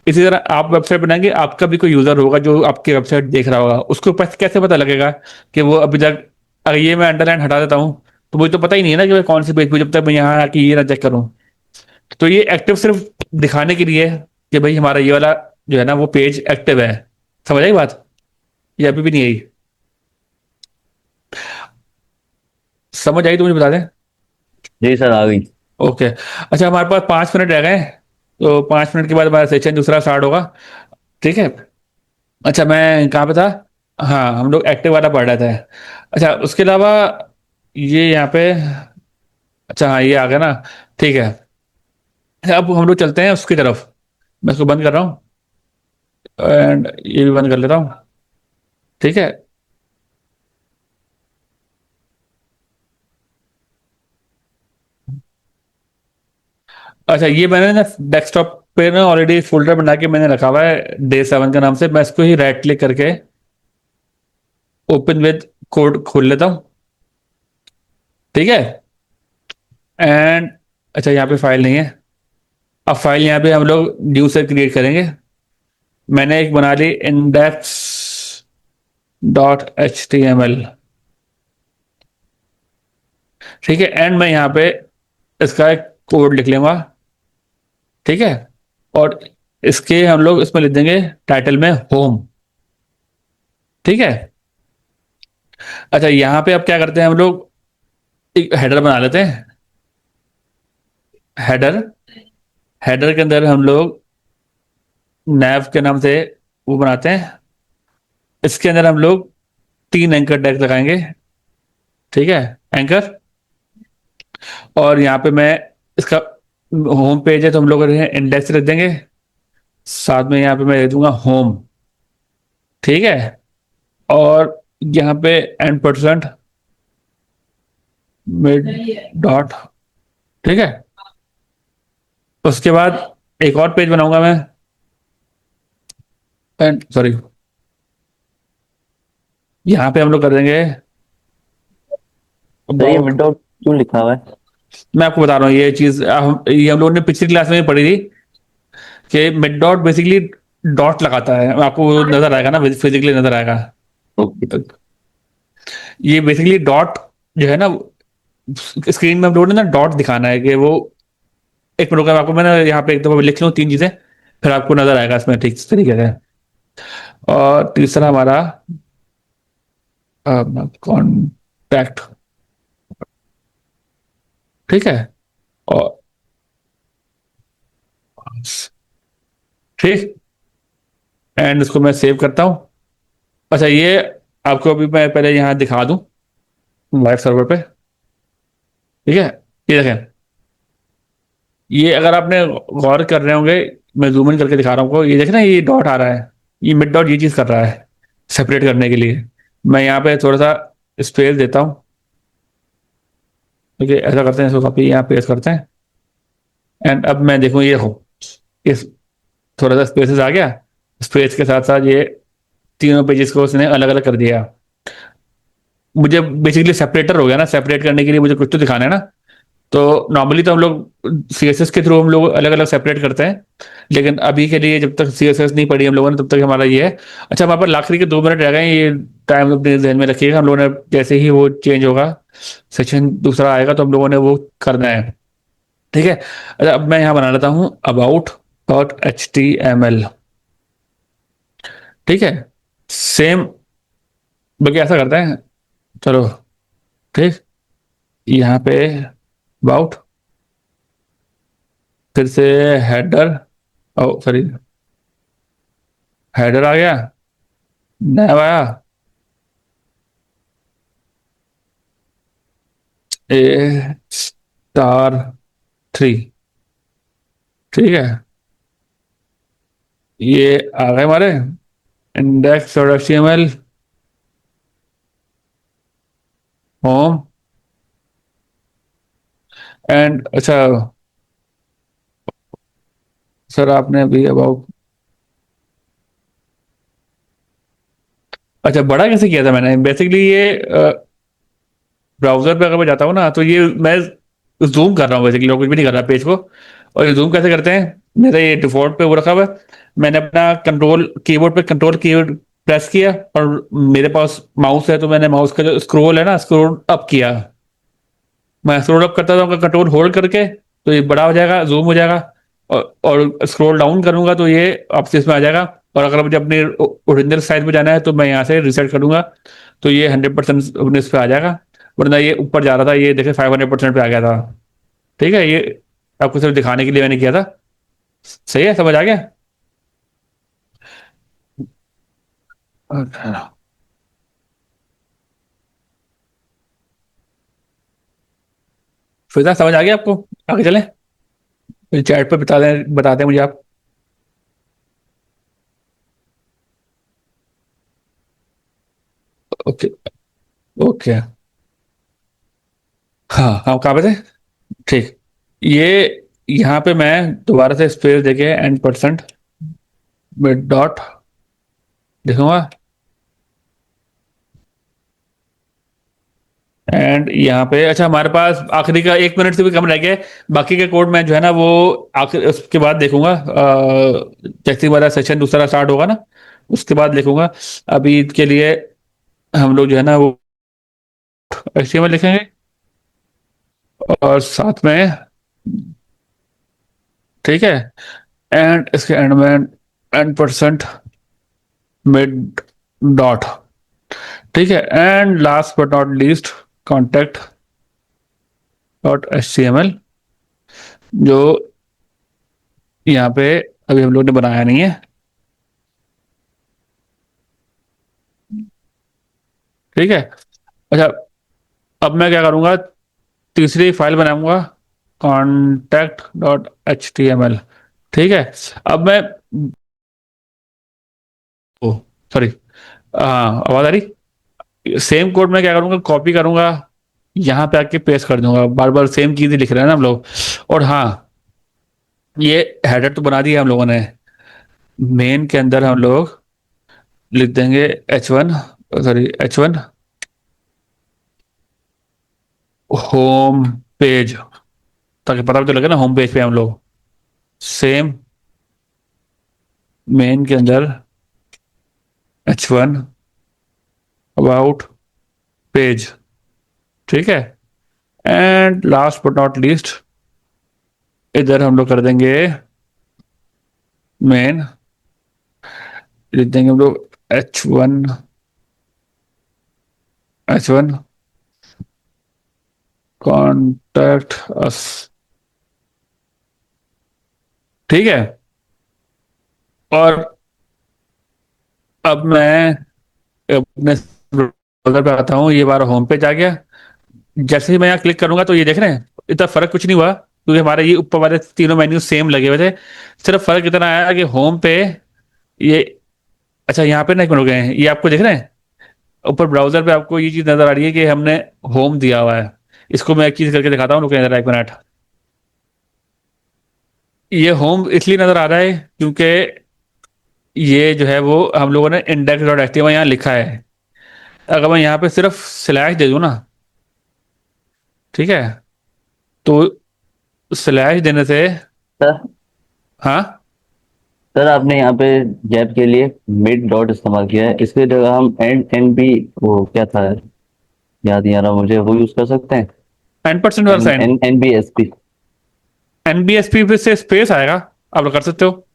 [SPEAKER 1] इसी तरह आप वेबसाइट बनाएंगे, आपका भी कोई यूजर होगा जो आपकी वेबसाइट देख रहा होगा, उसको कैसे पता लगेगा कि वो अभी तक, अगर ये मैं अंडरलाइन हटा देता हूँ तो मुझे तो पता ही नहीं है ना कि मैं कौन सी पेज पे, जब तक मैं यहाँ आके ये ना चेक करूँ। तो ये एक्टिव सिर्फ दिखाने के लिए है कि भाई हमारा ये वाला जो है ना वो पेज एक्टिव है। समझ आई बात? ये अभी भी नहीं आई? समझ आई तो मुझे बता दें।
[SPEAKER 3] जी सर, आ गई।
[SPEAKER 1] ओके। अच्छा, हमारे पास 5 मिनट रह गए हैं, तो 5 मिनट के बाद हमारा सेशन दूसरा स्टार्ट होगा। ठीक है। अच्छा, मैं कहाँ पे था? हाँ, हम लोग एक्टिव वाला पढ़ रहे थे। अच्छा, उसके अलावा ये यहाँ पे, अच्छा हाँ ये आ गया ना। ठीक है, अब हम लोग चलते हैं उसकी तरफ। मैं इसको बंद कर रहा हूँ एंड ये भी बंद कर लेता हूँ। ठीक है। अच्छा, ये मैंने ना डेस्कटॉप पे ना ऑलरेडी फोल्डर बना के मैंने रखा हुआ है Day 7 के नाम से। मैं इसको ही राइट क्लिक करके ओपन विद कोड खोल लेता हूँ। ठीक है। एंड अच्छा, यहाँ पे फाइल नहीं है। अब फाइल यहाँ पे हम लोग न्यू से क्रिएट करेंगे। मैंने एक बना ली index.html। ठीक है, एंड मैं यहाँ पे इसका एक कोड लिख लूंगा। ठीक है, और इसके हम लोग इसमें लिख देंगे टाइटल में होम। ठीक है। अच्छा, यहाँ पे अब क्या करते हैं हम लोग, एक हेडर बना लेते हैं। हेडर हेडर के अंदर हम लोग नैव के नाम से वो बनाते हैं। इसके अंदर हम लोग 3 एंकर टैग लगाएंगे। ठीक है, एंकर। और यहाँ पे मैं इसका होम पेज है तो हम लोग इंडेक्स रख देंगे। साथ में यहाँ पे मैं दे दूंगा होम। ठीक है, और यहाँ पे N% मिड डॉट। ठीक है, उसके बाद एक और पेज बनाऊंगा मैं। एंड सॉरी, यहाँ पे हम लोग कर देंगे
[SPEAKER 3] सर ये
[SPEAKER 1] अबाउट।
[SPEAKER 3] विंडो क्यों लिखा हुआ है?
[SPEAKER 1] मैं आपको बता रहा हूँ ये चीज, ये हम लोगों ने पिछली क्लास में भी पढ़ी थी कि मिड डॉट बेसिकली डॉट लगाता है। आपको वो नजर आएगा ना, फिजिकली नजर आएगा।
[SPEAKER 3] ओके।
[SPEAKER 1] ये बेसिकली डॉट जो है ना, स्क्रीन में हम लोगों ने ना डॉट दिखाना है कि वो, एक मिनट रुको, आपको मैंने यहाँ पे एक दफा लिख लूँ 3 चीजें, फिर आपको नजर आएगा इसमें ठीक तरीके से। और तीसरा हमारा कॉन्टैक्ट। ठीक है, और ठीक, एंड इसको मैं सेव करता हूँ। अच्छा, ये आपको अभी मैं पहले यहाँ दिखा दूँ लाइव सर्वर पे। ठीक है, ये देखें, ये अगर आपने गौर कर रहे होंगे, मैं जूम इन करके दिखा रहा हूँ आपको, ये देखें ना, ये डॉट आ रहा है, ये मिड डॉट ये चीज कर रहा है सेपरेट करने के लिए। मैं यहाँ पे थोड़ा सा स्पेस देता हूँ। ठीक है, ऐसा करते हैं, इसको कॉपी यहाँ पेस्ट करते हैं। एंड अब मैं देखूँ, ये हो, इस थोड़ा सा स्पेसेस आ गया। स्पेस के साथ साथ ये तीनों पेजेस को उसने अलग अलग कर दिया। मुझे बेसिकली सेपरेटर हो गया ना, सेपरेट करने के लिए मुझे कुछ तो दिखाना है ना। तो नॉर्मली तो हम लोग सीएसएस के थ्रू हम लोग अलग अलग सेपरेट करते हैं, लेकिन अभी के लिए जब तक सीएसएस नहीं पढ़ी हम लोगों ने तब तक हमारा ये है। अच्छा, हमारे पास आखिरी के 2 मिनट रह गए हैं, ये टाइम अपने ध्यान में रखिएगा। हम लोगों ने जैसे ही वो चेंज होगा, सेक्शन दूसरा आएगा तो हम लोगों ने वो करना है। ठीक है। अच्छा, अब मैं यहाँ बना लेता हूँ about.html। ठीक है, सेम, बल्कि ऐसा करते हैं, चलो। ठीक, यहाँ पे अबाउट, फिर से हेडर, ओ सॉरी, हेडर आ गया। नया आया। A*3। ठीक है, ये आ गए हमारे index dot HTML home and. अच्छा सर, आपने अभी अबाउट, अच्छा बड़ा कैसे किया था मैंने? बेसिकली ये ब्राउजर पे अगर मैं जाता हूँ ना, तो ये मैं जूम कर रहा हूँ बेसिकली, और कुछ भी नहीं कर रहा पेज को। और ये जूम कैसे करते हैं? मेरा ये डिफॉल्ट पे वो रखा हुआ है। मैंने अपना कंट्रोल कीबोर्ड पे कंट्रोल की प्रेस किया, और मेरे पास माउस है, तो मैंने माउस का जो स्क्रोल है ना, स्क्रोल अप किया। मैं स्क्रोल अप करता था कंट्रोल होल्ड करके, तो ये बड़ा हो जाएगा, जूम हो जाएगा। और स्क्रोल डाउन करूंगा तो ये आपसे इसमें आ जाएगा। और अगर मुझे अपने ओरिजिनल साइज में जाना है, तो मैं यहाँ से रिसेट करूंगा, तो ये 100% अपने इस पे आ जाएगा। वरना ये ऊपर जा रहा था, ये देखे 500% पे आ गया था। ठीक है, ये आपको सिर्फ दिखाने के लिए मैंने किया था। सही है, समझ आ गया? अच्छा, फिर समझ आ गया आपको? आगे चलें, चैट पे बता दें मुझे आप। ओके। ओके। हाँ हाँ, कहाँ पे थे? ठीक। ये यहाँ पे मैं दोबारा से स्पेस देके N% में डॉट लिखूंगा। एंड यहाँ पे अच्छा, हमारे पास आखिरी का 1 मिनट से भी कम रह गया है। बाकी के कोड मैं जो है ना, वो आखिर उसके बाद देखूंगा, जैसे ही हमारा सेशन दूसरा स्टार्ट होगा ना, उसके बाद लिखूंगा। अभी के लिए हम लोग जो है ना, वो HTML लिखेंगे, और साथ में, ठीक है, एंड इसके एंड में N% मिड डॉट। ठीक है, and last but not least contact dot HTML, जो यहाँ पे अभी हम लोग ने बनाया नहीं है। ठीक है। अच्छा, अब मैं क्या करूंगा, तीसरी फाइल बनाऊंगा, contact.html। ठीक है। अब मैं, ओ सॉरी, हाँ आवाज आ रही? सेम कोड मैं क्या करूंगा, कॉपी करूंगा, यहाँ पे आके पेस्ट कर दूंगा। बार बार सेम चीज ही लिख रहे हैं ना हम लोग। और हाँ, ये हेडर तो बना दिया हम लोगों ने। मेन के अंदर हम लोग लिख देंगे H1, sorry H1 home page, ताकि पता भी तो लगे ना होम पेज पे हम लोग। सेम मेन के अंदर H1 अबाउट पेज। ठीक है, and last but not least, इधर हम लोग कर देंगे मेन, लिख देंगे हम लोग H1 कॉन्टैक्ट अस। ठीक है। और अब मैं अपने ब्राउज़र पे आता हूँ, ये बार होम पेज आ गया। जैसे ही मैं यहाँ क्लिक करूंगा, तो ये देख रहे हैं, इतना फर्क कुछ नहीं हुआ, क्योंकि हमारे ये ऊपर वाले तीनों मेन्यू सेम लगे हुए थे। सिर्फ फर्क इतना आया कि होम पे ये, अच्छा यहाँ पे नहीं रुक गए हैं, ये आपको देख रहे हैं ऊपर ब्राउजर पे, आपको ये चीज नजर आ रही है कि हमने होम दिया हुआ है। इसको मैं एक चीज करके दिखाता हूँ, रुको जरा 1 मिनट। ये होम इसलिए नजर आ रहा है क्योंकि ये जो है वो हम लोगों ने index.html यहाँ लिखा है। अगर मैं यहाँ पे सिर्फ स्लैश दे दूँ ना, ठीक है, तो स्लैश देने से,
[SPEAKER 3] सर
[SPEAKER 1] हाँ,
[SPEAKER 3] सर आपने यहाँ पे गैप के लिए मिड डॉट इस्तेमाल किया है, इसकी जगह हम एन बी, वो क्या था याद नहीं आ रहा मुझे, वो यूज कर सकते हैं।
[SPEAKER 1] N% वाला sign,
[SPEAKER 3] N B S P,
[SPEAKER 1] NBSP पे से स्पेस आएगा, आप लोग कर सकते हो।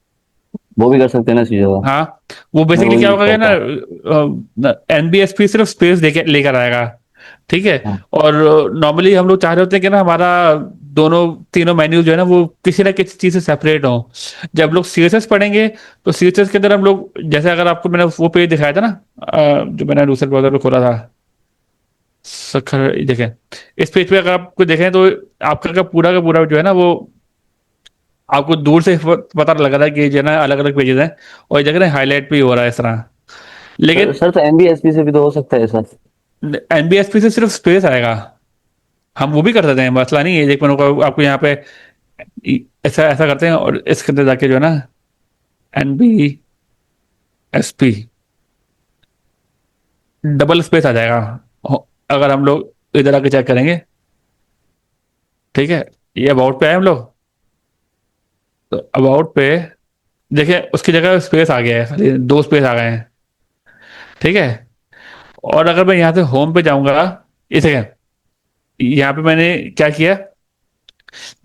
[SPEAKER 3] वो भी कर सकते हैं ना इसी जगह।
[SPEAKER 1] हाँ, वो
[SPEAKER 3] मैं
[SPEAKER 1] बेसिकली
[SPEAKER 3] वो
[SPEAKER 1] क्या
[SPEAKER 3] यूज
[SPEAKER 1] होगा
[SPEAKER 3] करता हूँ।
[SPEAKER 1] ना, NBSP सिर्फ स्पेस लेकर आएगा। ठीक है।
[SPEAKER 3] हाँ
[SPEAKER 1] और नॉर्मली हम लोग चाह रहे होते हैं कि ना हमारा दोनों तीनों मेन्यू जो है ना वो किसी ना किसी चीज से सेपरेट हो। जब लोग सीएसएस पढ़ेंगे तो सीएसएस के अंदर हम लोग, जैसे अगर आपको मैंने वो पेज दिखाया था ना, जो मैंने दूसरे ब्राउजर पे खोला था, सखर देखें, इस पेज पे अगर आपको देखें तो आपका का पूरा जो है ना वो आपको दूर से पता लग रहा है कि जो है ना अलग अलग पेजेस हैं, और ये जगह हाईलाइट भी हो रहा है इस तरह। लेकिन
[SPEAKER 3] सर तो एनबीएसपी से भी तो हो सकता है ऐसा।
[SPEAKER 1] एनबीएसपी से सिर्फ स्पेस आएगा, हम वो भी कर सकते हैं, मसला नहीं है। एक मिनट को आपको यहाँ पे ऐसा ऐसा करते हैं और इसके अंदर जाके जो है ना एनबीएसपी डबल स्पेस आ जाएगा। अगर हम लोग इधर आके चेक करेंगे, ठीक है, ये अबाउट पे आए हम लोग, तो अबाउट पे देखिए उसकी जगह स्पेस आ गया है, खाली दो स्पेस आ गए हैं, ठीक है। और अगर मैं यहाँ से होम पे जाऊंगा, इसे यहाँ पे मैंने क्या किया,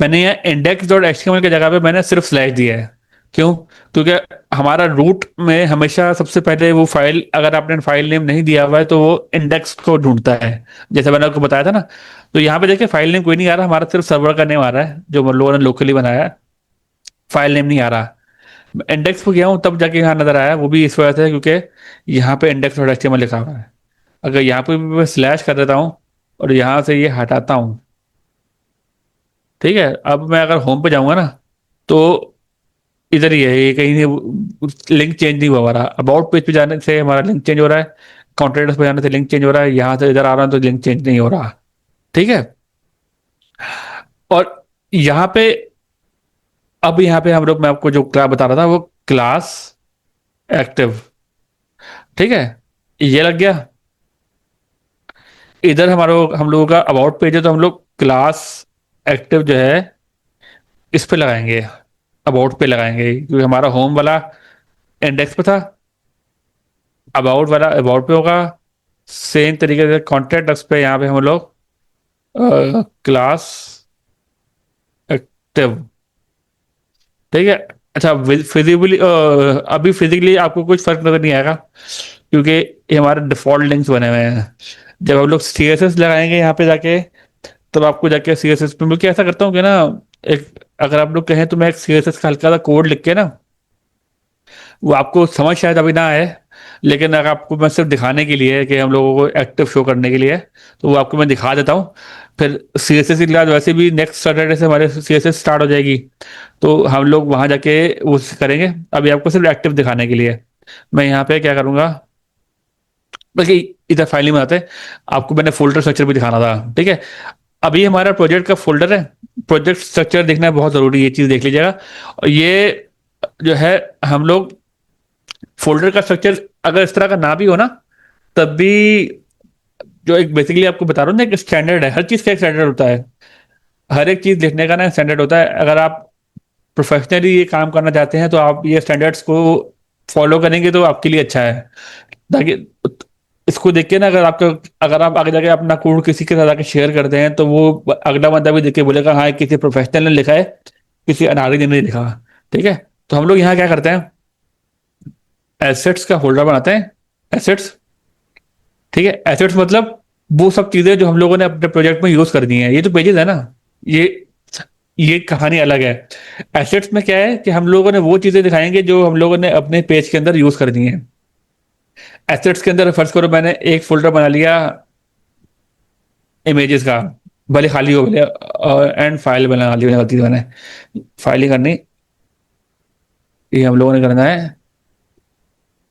[SPEAKER 1] मैंने यहाँ इंडेक्स डॉट एचटीएमएल की जगह पे मैंने सिर्फ स्लैश दिया है। क्यों? क्योंकि हमारा रूट में हमेशा सबसे पहले वो फाइल, अगर आपने फाइल नेम नहीं दिया हुआ है तो वो इंडेक्स को ढूंढता है, जैसे मैंने आपको बताया था ना। तो यहाँ पे देखिए फाइल नेम कोई नहीं आ रहा, हमारा सिर्फ सर्वर का नेम आ रहा है जो हम लोगों ने लोकली बनाया है, फाइल नेम नहीं आ रहा। इंडेक्स पे गया हूँ तब जाके यहाँ नजर आया, वो भी इस वजह से क्योंकि यहाँ पे इंडेक्स डॉट एचटीएमएल लिखा हुआ है। अगर यहाँ पे भी मैं स्लैश कर देता हूँ और यहाँ से ये हटाता हूँ, ठीक है, अब मैं अगर होम पे जाऊंगा ना तो इधर ही है, ये कहीं नहीं, लिंक चेंज नहीं हुआ हमारा। अबाउट पेज पे जाने से हमारा लिंक चेंज हो रहा है, कॉन्टेक्ट्स पे जाने से लिंक चेंज हो रहा है, यहाँ से इधर आ रहा है तो लिंक चेंज नहीं हो रहा, ठीक है। और यहाँ पे, अब यहाँ पे हम लोग, मैं आपको जो क्लास बता रहा था वो क्लास एक्टिव, ठीक है, ये लग गया। इधर हमारा हम लोगों का अबाउट पेज है तो हम लोग क्लास एक्टिव जो है इस पे लगाएंगे, अबाउट पे लगाएंगे, क्योंकि हमारा होम वाला इंडेक्स पे था, अबाउट वाला अबाउट पे होगा। सेम तरीके से कॉन्टेक्ट अस पे यहाँ पे हम लोग क्लास एक्टिव, ठीक है। अच्छा, फिजिबली अभी फिजिकली आपको कुछ फर्क नजर नहीं आएगा क्योंकि ये हमारे डिफॉल्ट लिंक्स बने हुए हैं। जब हम लोग सीएसएस लगाएंगे यहाँ पे जाके, तब आपको जाके सीएसएस पे, बल्कि ऐसा करता हूँ कि ना, एक, अगर आप लोग कहें तो मैं एक सीएसएस का हल्का सा कोड लिख के ना, वो आपको समझ शायद अभी ना आए, लेकिन अगर आपको मैं सिर्फ दिखाने के लिए कि हम लोगों को एक्टिव शो करने के लिए, तो वो आपको मैं दिखा देता हूँ। फिर सीएसएस की क्लास वैसे भी नेक्स्ट सैटरडे से हमारे सीएसएस स्टार्ट हो जाएगी, तो हम लोग वहां जाके वो करेंगे। अभी आपको सिर्फ एक्टिव दिखाने के लिए मैं यहाँ पे क्या करूंगा, बल्कि इधर फाइल नहीं बनाते, आपको मैंने फोल्डर स्ट्रक्चर भी दिखाना था, ठीक है। अभी हमारा प्रोजेक्ट का फोल्डर है, प्रोजेक्ट स्ट्रक्चर देखना बहुत जरूरी है, ये चीज देख लीजिएगा। और ये जो है हम लोग फोल्डर का स्ट्रक्चर अगर इस तरह का ना भी हो ना, तब भी जो एक बेसिकली आपको बता रहा हूँ ना, एक स्टैंडर्ड है, हर चीज का एक स्टैंडर्ड होता है, हर एक चीज लिखने का ना स्टैंडर्ड होता है। अगर आप प्रोफेशनली ये काम करना चाहते हैं तो आप ये स्टैंडर्ड्स को फॉलो करेंगे तो आपके लिए अच्छा है, ताकि इसको देख के ना, अगर आप आगे जाके अपना कोड किसी के साथ आके शेयर करते हैं तो वो अगला बंदा भी देख के बोलेगा हाँ, ये किसी प्रोफेशनल ने लिखा है, किसी अनाड़ी ने नहीं लिखा, ठीक है। तो हम लोग यहाँ क्या करते हैं, एसेट्स का फोल्डर बनाते हैं, एसेट्स, ठीक है। एसेट्स मतलब वो सब चीजें जो हम लोगों ने अपने प्रोजेक्ट में यूज करनी है, ये तो पेजेस है ना, ये ये कहानी अलग है। एसेट्स में क्या है कि हम लोगों ने वो चीजें दिखाएंगे जो हम लोगों ने अपने पेज के अंदर यूज करनी है। एसेट्स के अंदर फर्ज करो मैंने एक फोल्डर बना लिया इमेजेस का, भले खाली हो भले, एंड फाइल बना ली, मैंने गलती से मैंने फाइल ही करनी, ये हम लोगों ने करना है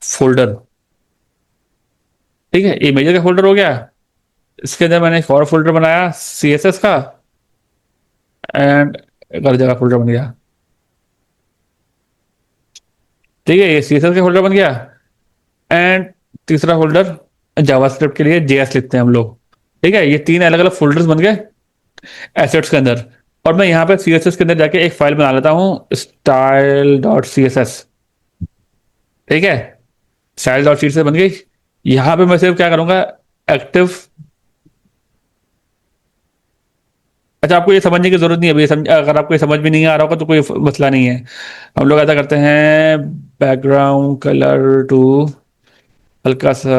[SPEAKER 1] फोल्डर, ठीक है। इमेजेस का फोल्डर हो गया, इसके अंदर मैंने एक और फोल्डर बनाया सीएसएस का, एंड एक और जगह फोल्डर बन गया, ठीक है, ये सीएसएस का फोल्डर बन गया। एंड तीसरा फोल्डर जावास्क्रिप्ट के लिए जेएस लिखते हैं हम लोग, ठीक है। ये तीन अलग अलग फोल्डर्स बन गए एसेट्स के अंदर। और मैं यहाँ पे सीएसएस के अंदर जाके एक फाइल बना लेता हूँ, style dot C S S, ठीक है, style dot C S S बन गई। यहाँ पे मैं सिर्फ क्या करूंगा, एक्टिव, अच्छा आपको ये समझने की जरूरत नहीं है, अभी अगर आपको ये समझ में नहीं आ रहा होगा तो कोई मसला नहीं है। हम लोग ऐसा करते हैं, बैकग्राउंड कलर टू हल्का सा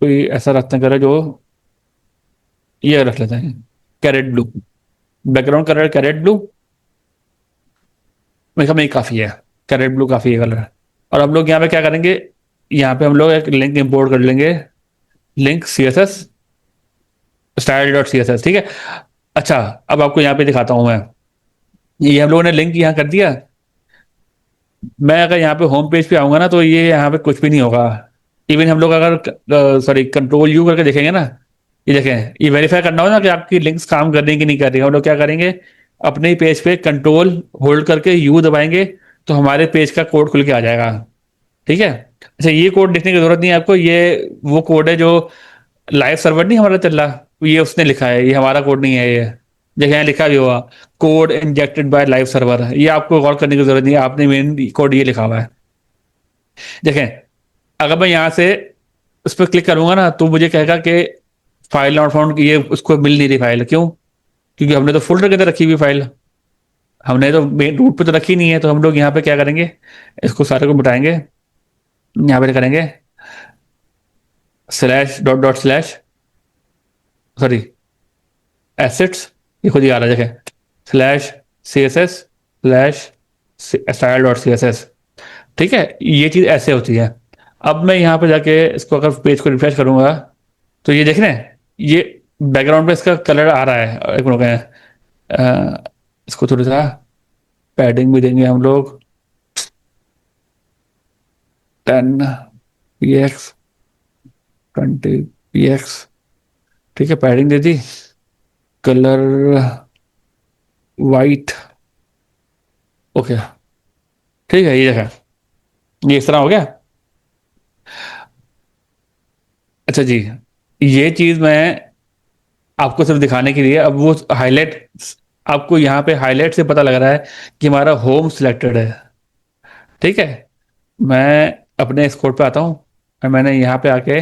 [SPEAKER 1] कोई ऐसा रत्न करे जो ये रख लेते हैं caret blue, background colour caret blue. मेरे ख्याल में ये काफ़ी है, कैरेट ब्लू काफ़ी है कलर। और हम लोग यहाँ पे क्या करेंगे, यहाँ पे हम लोग एक लिंक इंपोर्ट कर लेंगे, link C S S, style dot C S S, ठीक है। अच्छा, अब आपको यहाँ पे दिखाता हूँ मैं, ये हम लोगों ने लिंक यहाँ कर दिया। मैं अगर यहाँ पे होम पेज पे आऊंगा ना, तो ये यहाँ पे कुछ भी नहीं होगा। इवन हम लोग अगर सॉरी कंट्रोल यू करके देखेंगे ना, ये देखें, ये वेरीफाई करना हो ना कि आपकी लिंक्स काम कर रही हैं कि नहीं कर रही हैं, हम लोग क्या करेंगे, अपने ही पेज पे कंट्रोल होल्ड करके यू दबाएंगे, तो हमारे पेज का कोड खुल के आ जाएगा। ठीक है। अच्छा, ये कोड लिखने की जरूरत नहीं है आपको, ये वो कोड है जो लाइव सर्वर नहीं हमारा चल रहा, ये उसने लिखा है, ये हमारा कोड नहीं है ये। देखिए यहाँ लिखा भी हुआ, code injected by live server, ये आपको गौर करने की जरूरत नहीं है, आपने मेन कोड ये लिखा हुआ है। देखें, अगर मैं यहाँ से उस पर क्लिक करूंगा ना, तो मुझे कहेगा कि फाइल नॉट फाउंड, ये उसको मिल नहीं रही फाइल, क्यों? क्योंकि हमने तो फोल्डर के अंदर रखी हुई फाइल, हमने तो मेन रूट पे तो रखी नहीं है। तो हम लोग यहाँ पे क्या करेंगे, इसको सारे को मिटाएंगे, यहाँ पे करेंगे slash dot dot slash, sorry assets, ये खुद ही आ रहा है देखें, slash C S S slash style dot C S S. ठीक है, ये चीज़ ऐसे होती है। अब मैं यहाँ पे जाके इसको अगर पेज को रिफ्रेश करूंगा, तो ये देख रहे हैं, ये बैकग्राउंड पे इसका कलर आ रहा है। एक मिनट है, इसको थोड़ा सा पैडिंग भी देंगे हम लोग, 10 px, 20 px, ठीक है, पैडिंग दे दी, कलर वाइट, ओके, ठीक है, ये देखा, ये इस तरह हो गया। अच्छा जी, ये चीज मैं आपको सिर्फ दिखाने के लिए, अब वो हाईलाइट, आपको यहाँ पे हाईलाइट से पता लग रहा है कि हमारा होम सिलेक्टेड है। ठीक है, मैं अपने इस कोड पे आता हूँ, और मैंने यहाँ पे आके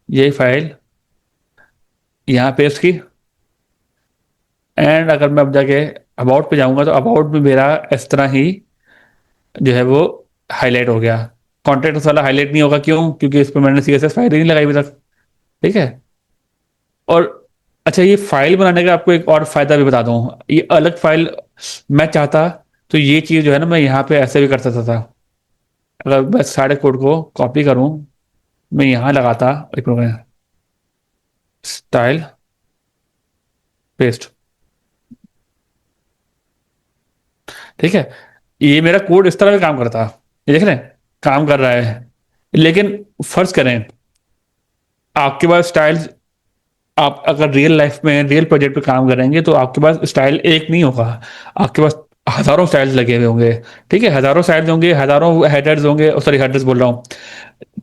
[SPEAKER 1] यही फाइल यहाँ पेस्ट की, एंड अगर मैं अब जाके अबाउट पे जाऊंगा, तो अबाउट में मेरा इस तरह ही जो है वो हाईलाइट हो गया। कॉन्टेक्ट वाला हाईलाइट नहीं होगा, क्यों? क्योंकि इस पर मैंने सी एस एस फाइल ही नहीं लगाई अभी तक। ठीक है। और अच्छा, ये फाइल बनाने का आपको एक और फायदा भी बता दूं, ये अलग फाइल मैं चाहता, तो ये चीज जो है ना, मैं यहाँ पे ऐसे भी कर सकता था। अगर मैं सारे कोड को कॉपी करूं, मैं यहाँ लगाता, एक मिनट, स्टाइल पेस्ट, ठीक है, ये मेरा कोड इस तरह का काम करता, ये देख रहे हैं, काम कर रहा है। लेकिन फर्ज करें आपके पास स्टाइल, आप अगर रियल लाइफ में रियल प्रोजेक्ट पे काम करेंगे, तो आपके पास स्टाइल एक नहीं होगा, आपके पास हजारों स्टाइल्स लगे हुए होंगे। ठीक है, हजारों स्टाइल्स होंगे, हजारों हेडर्स होंगे, सॉरी हेडर्स बोल रहा हूँ,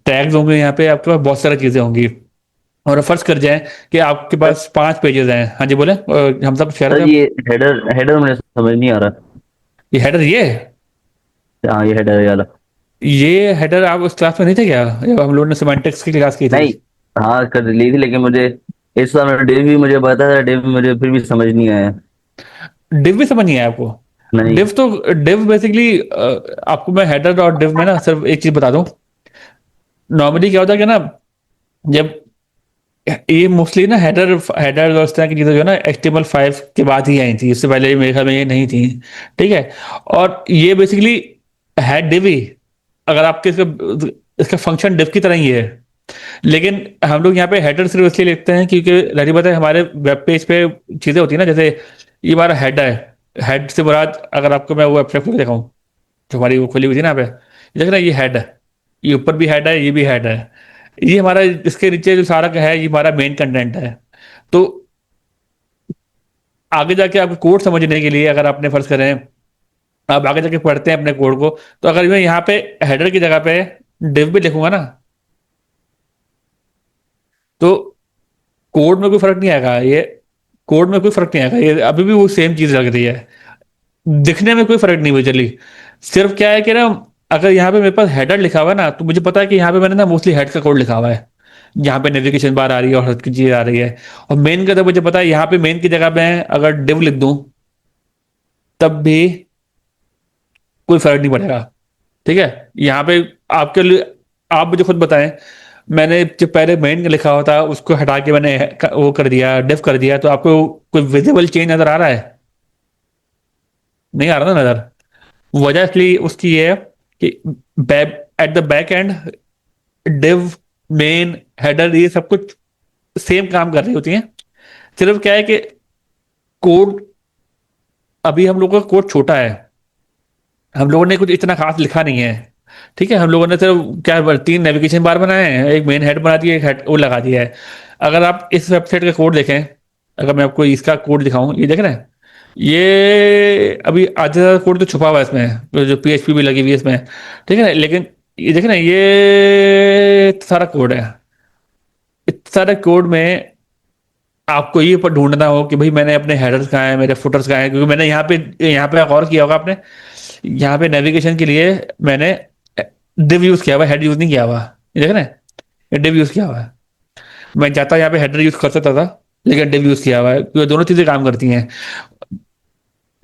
[SPEAKER 1] टैग्स होंगे, यहाँ पे आपके पास बहुत सारी चीजें होंगी। और फर्ज कर जाए कि आपके
[SPEAKER 3] सर
[SPEAKER 1] पास 5 पेजेस हैं, हाँ जी बोले, हम सब कह रहे
[SPEAKER 3] सर,
[SPEAKER 1] थे
[SPEAKER 3] ये हेडर हेडर मुझे समझ नहीं आ रहा।
[SPEAKER 1] ये हेडर,
[SPEAKER 3] हाँ, ये हेडर ये वाला।
[SPEAKER 1] ये हेडर आप उस क्लास में नहीं थे क्या, जब हम लोगों ने सिमेंटिक्स की क्लास की थी?
[SPEAKER 3] नहीं, हाँ कर ली थी, लेकिन मुझे इस समय डिव भी मुझे पता था, डिव मुझे फिर भी समझ नहीं आया।
[SPEAKER 1] डिव भी समझ नहीं आया आपको?
[SPEAKER 3] नहीं।
[SPEAKER 1] डिव बेसिकली, आपको मैं हेडर और डिव में ना सिर्फ एक चीज बता दूं। नॉर्मली क्या होता है कि ना, जब ये मोस्टली ना हेडर हेडर और इस तरह की चीजें जो है ना HTML5 के बाद ही आई थी, इससे पहले मेरे ख्याल में ये नहीं थी। ठीक है। और ये बेसिकली है डिव ही, अगर आपके इसका इसका फंक्शन डिव की तरह ही है। लेकिन हम लोग यहाँ पे हेडर सिर्फ इसलिए लिखते हैं क्योंकि रही बात है, हमारे वेब पेज पे चीजें होती है ना, जैसे ये हमारा हेड है, हेड से मुराद, अगर आपको मैं वो वेबसाइट खोल दिखाऊं जो हमारी वो खुली हुई थी ना, यहाँ पे ये देख रहे हैं, ये हेड है, ये ऊपर भी हेड है, ये भी हेड है, ये हमारा, इसके नीचे जो सारा का है, ये हमारा मेन कंटेंट है। तो आगे जाके आपको कोड समझने के लिए, अगर आपने फर्ज करें आप आगे जाके पढ़ते हैं अपने कोड को, तो अगर मैं यहाँ पे हेडर की जगह पे डिव भी लिखूंगा ना, तो कोड में कोई फर्क नहीं आएगा, ये कोड में कोई फर्क नहीं आएगा, ये अभी भी वो सेम चीज लग रही है, दिखने में कोई फर्क नहीं हुई चली। सिर्फ क्या है कि ना, अगर यहाँ पे मेरे पास हेडर लिखा हुआ है ना, तो मुझे पता है कि यहाँ पे मैंने ना मोस्टली हेड का कोड लिखा हुआ है, यहाँ पे नेविगेशन बार आ रही है और हर चीज आ रही है। और मेन का तो मुझे पता है, यहाँ पे मेन की जगह पे अगर डिव लिख दूं, तब भी कोई फर्क नहीं पड़ेगा। ठीक है, यहाँ पे आपके लिए, आप मुझे खुद बताएं, मैंने जो पहले मेन लिखा हुआ था उसको हटा के मैंने वो कर दिया, डिफ कर दिया, तो आपको कोई विजिबल चेंज नजर आ रहा है? नहीं आ रहा ना नजर। वजह इसलिए उसकी ये है कि back, at the back and, div, main, header, ये सब कुछ सेम काम कर रही होती हैं। सिर्फ क्या है कि कोड, अभी हम लोगों का कोड छोटा है, हम लोगों ने कुछ इतना खास लिखा नहीं है। ठीक है, हम लोगों ने सिर्फ क्या, 3 नेविगेशन बार बनाए हैं, एक मेन हेड बना दिया, एक हेड वो लगा दिया है। अगर आप इस वेबसाइट का कोड देखें, अगर मैं आपको इसका कोड दिखाऊं, ये देख रहे हैं, ये अभी आधा से ज्यादा कोड तो छुपा हुआ है इसमें, जो PHP भी लगी हुई है इसमें। ठीक है, लेकिन ये देख रहे हैं, ये सारा कोड है। इस सारे कोड में आपको ये पर ढूंढना हो कि भाई मैंने अपने हेडर्स कहाँ हैं, मेरे फुटर्स कहाँ हैं, क्योंकि मैंने यहाँ पे गौर किया होगा आपने, यहाँ पे नेविगेशन के लिए मैंने डिव यूज किया हुआ, हेड यूज नहीं किया हुआ। ये देख रहे हैं, ये डिव यूज किया हुआ है। मैं चाहता यहाँ पे हेडर यूज कर सकता था, लेकिन डिव यूज किया हुआ है, क्योंकि दोनों चीजें काम करती हैं।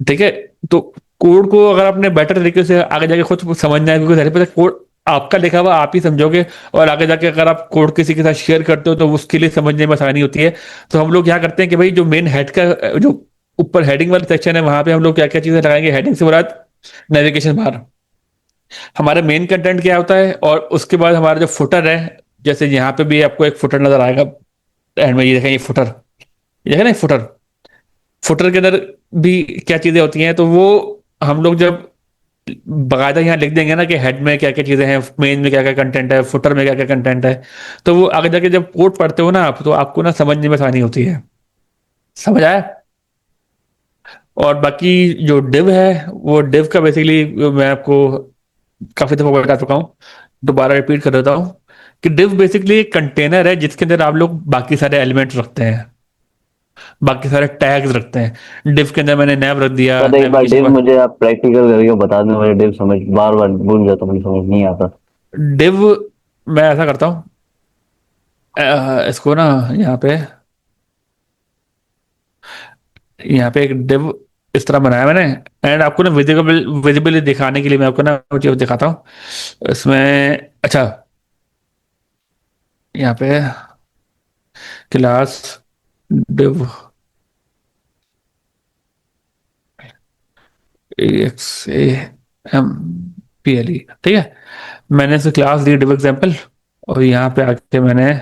[SPEAKER 1] ठीक है, तो कोड को अगर आपने बेटर तरीके से आगे जाके खुद समझना है, क्योंकि सारे पता कोड आपका लिखा हुआ आप ही समझोगे, और आगे जाके अगर आप कोड किसी के साथ शेयर करते हो तो उसके लिए समझने में आसानी होती है। तो हम लोग क्या करते हैं कि भाई जो मेन हेड का जो ऊपर हेडिंग वाला सेक्शन है, वहां पे हम लोग क्या क्या चीजें लगाएंगे, हेडिंग से मुराद नेविगेशन बार, हमारा मेन कंटेंट क्या होता है, और उसके बाद हमारा जो फुटर है, जैसे यहाँ पे भी आपको एक फुटर नजर आएगा एंड में, ये देखें, ये फुटर, ये देखें ना फुटर, फुटर के अंदर भी क्या चीजें होती हैं, तो वो हम लोग जब बाकायदा यहाँ लिख देंगे ना कि हेड में क्या क्या चीजें हैं, मेन में क्या क्या कंटेंट है, फुटर में क्या क्या कंटेंट है, तो वो आगे जाके जब कोड पढ़ते हो ना आप, तो आपको ना समझने में आसानी होती है। समझ आया? और बाकी जो डिव है, वो डिव का बेसिकली मैं आपको काफी दफा बता चुका हूँ, दोबारा रिपीट कर देता हूँ कि डिव बेसिकली एक कंटेनर है जिसके अंदर आप लोग बाकी सारे एलिमेंट्स रखते हैं, बाकी सारे टैग्स रखते हैं। डिव के अंदर मैंने नैव रख दिया,
[SPEAKER 3] सर एक बार
[SPEAKER 1] नेविगेशन
[SPEAKER 3] डिव
[SPEAKER 1] बार।
[SPEAKER 3] मुझे आप प्रैक्टिकल करके बता दें, मुझे डिव समझ बार बार भूल जाता हूँ, मुझे समझ नहीं आता।
[SPEAKER 1] डिव मैं ऐसा करता हूँ, इसको ना यहाँ पे, यहाँ पे एक डिव इस तरह बनाया मैंने, एंड आपको ना विजिबली दिखाने के लिए मैं आपको ना वो चीज़ दिखाता हूँ इसमें। अच्छा, यहाँ पे क्लास डिव EXAMPLE, ठीक है, मैंने इसे क्लास दी डिव एग्जाम्पल, और यहाँ पे आके मैंने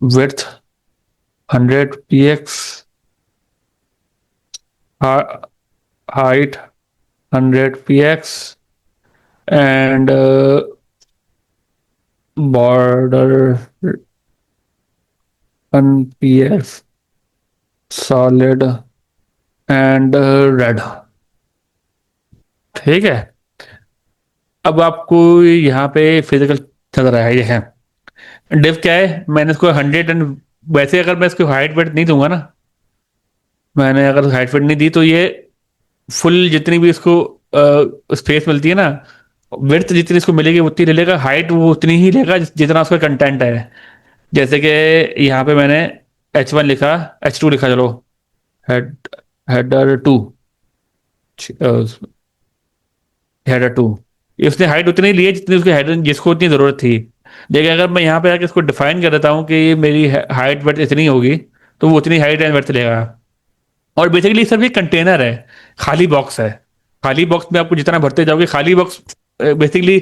[SPEAKER 1] width 100 px, height 100 px, and border 1 px, solid and red. ठीक है, अब आपको यहाँ पे फिजिकल चल रहा है, ये है डिव क्या है, मैंने इसको 100 एंड, वैसे अगर मैं इसको हाइट वेट नहीं दूंगा ना, मैंने अगर हाइट वेट नहीं दी, तो ये फुल जितनी भी इसको स्पेस मिलती है ना, विड्थ जितनी इसको मिलेगी उतनी ले लेगा, हाइट वो उतनी ही लेगा जितना उसका कंटेंट है। जैसे कि यहाँ पे मैंने H1 लिखा, H2 लिखा, चलो, हेड हेडर 2, हेडर 2, उसने हाइट उतनी ली है जितनी उसकी हेडर, जिसको उतनी जरूरत थी। लेकिन अगर मैं यहाँ पे आके इसको डिफाइन कर देता हूँ कि मेरी हाइट वेट इतनी होगी, तो वो उतनी हाइट एंड वेट लेगा। और बेसिकली सब ये कंटेनर है, खाली बॉक्स है। खाली बॉक्स में आपको जितना भरते जाओगे, खाली बॉक्स बेसिकली,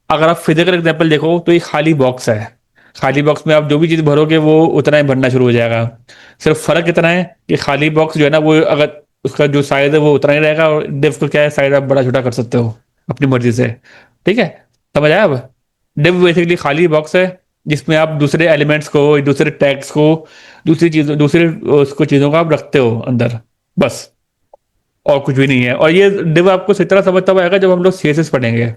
[SPEAKER 1] अगर आप फिजिकल एग्जांपल देखो तो ये खाली बॉक्स है। खाली बॉक्स में आप जो भी चीज भरोगे वो उतना ही भरना शुरू हो जाएगा। सिर्फ फर्क इतना है कि खाली बॉक्स जो है ना, वो अगर उसका जो साइज है वो उतना ही रहेगा, और डिव को क्या है, साइज आप बड़ा छोटा कर सकते हो अपनी मर्जी से। ठीक है, समझ आया अब? डिव बेसिकली खाली बॉक्स है जिसमें आप दूसरे एलिमेंट्स को, दूसरे टैग्स को, दूसरी चीजों, दूसरे उसको चीजों को आप रखते हो अंदर, बस, और कुछ भी नहीं है। और ये डिव आपको इस तरह समझ तब आएगा जब हम लोग CSS पढ़ेंगे,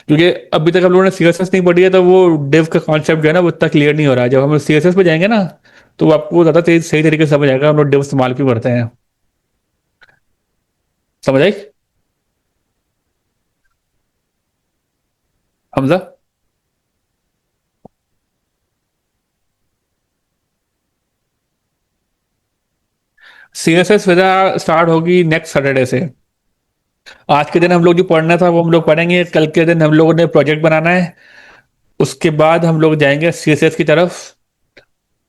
[SPEAKER 1] क्योंकि अभी तक हम लोगों ने CSS नहीं पढ़ी है, तो वो डिव का कॉन्सेप्ट जो है ना वो इतना क्लियर नहीं हो रहा है। जब हम CSS पे जाएंगे ना, तो वो आपको ज्यादा सही तरीके से समझ आएगा हम लोग डिव इस्तेमाल क्यों करते हैं। समझ आई हमजा? CSS विदा स्टार्ट होगी नेक्स्ट सैटरडे से। आज के दिन हम लोग जो पढ़ना था वो हम लोग पढ़ेंगे, कल के दिन हम लोगों ने प्रोजेक्ट बनाना है, उसके बाद हम लोग जाएंगे सीएसएस की तरफ।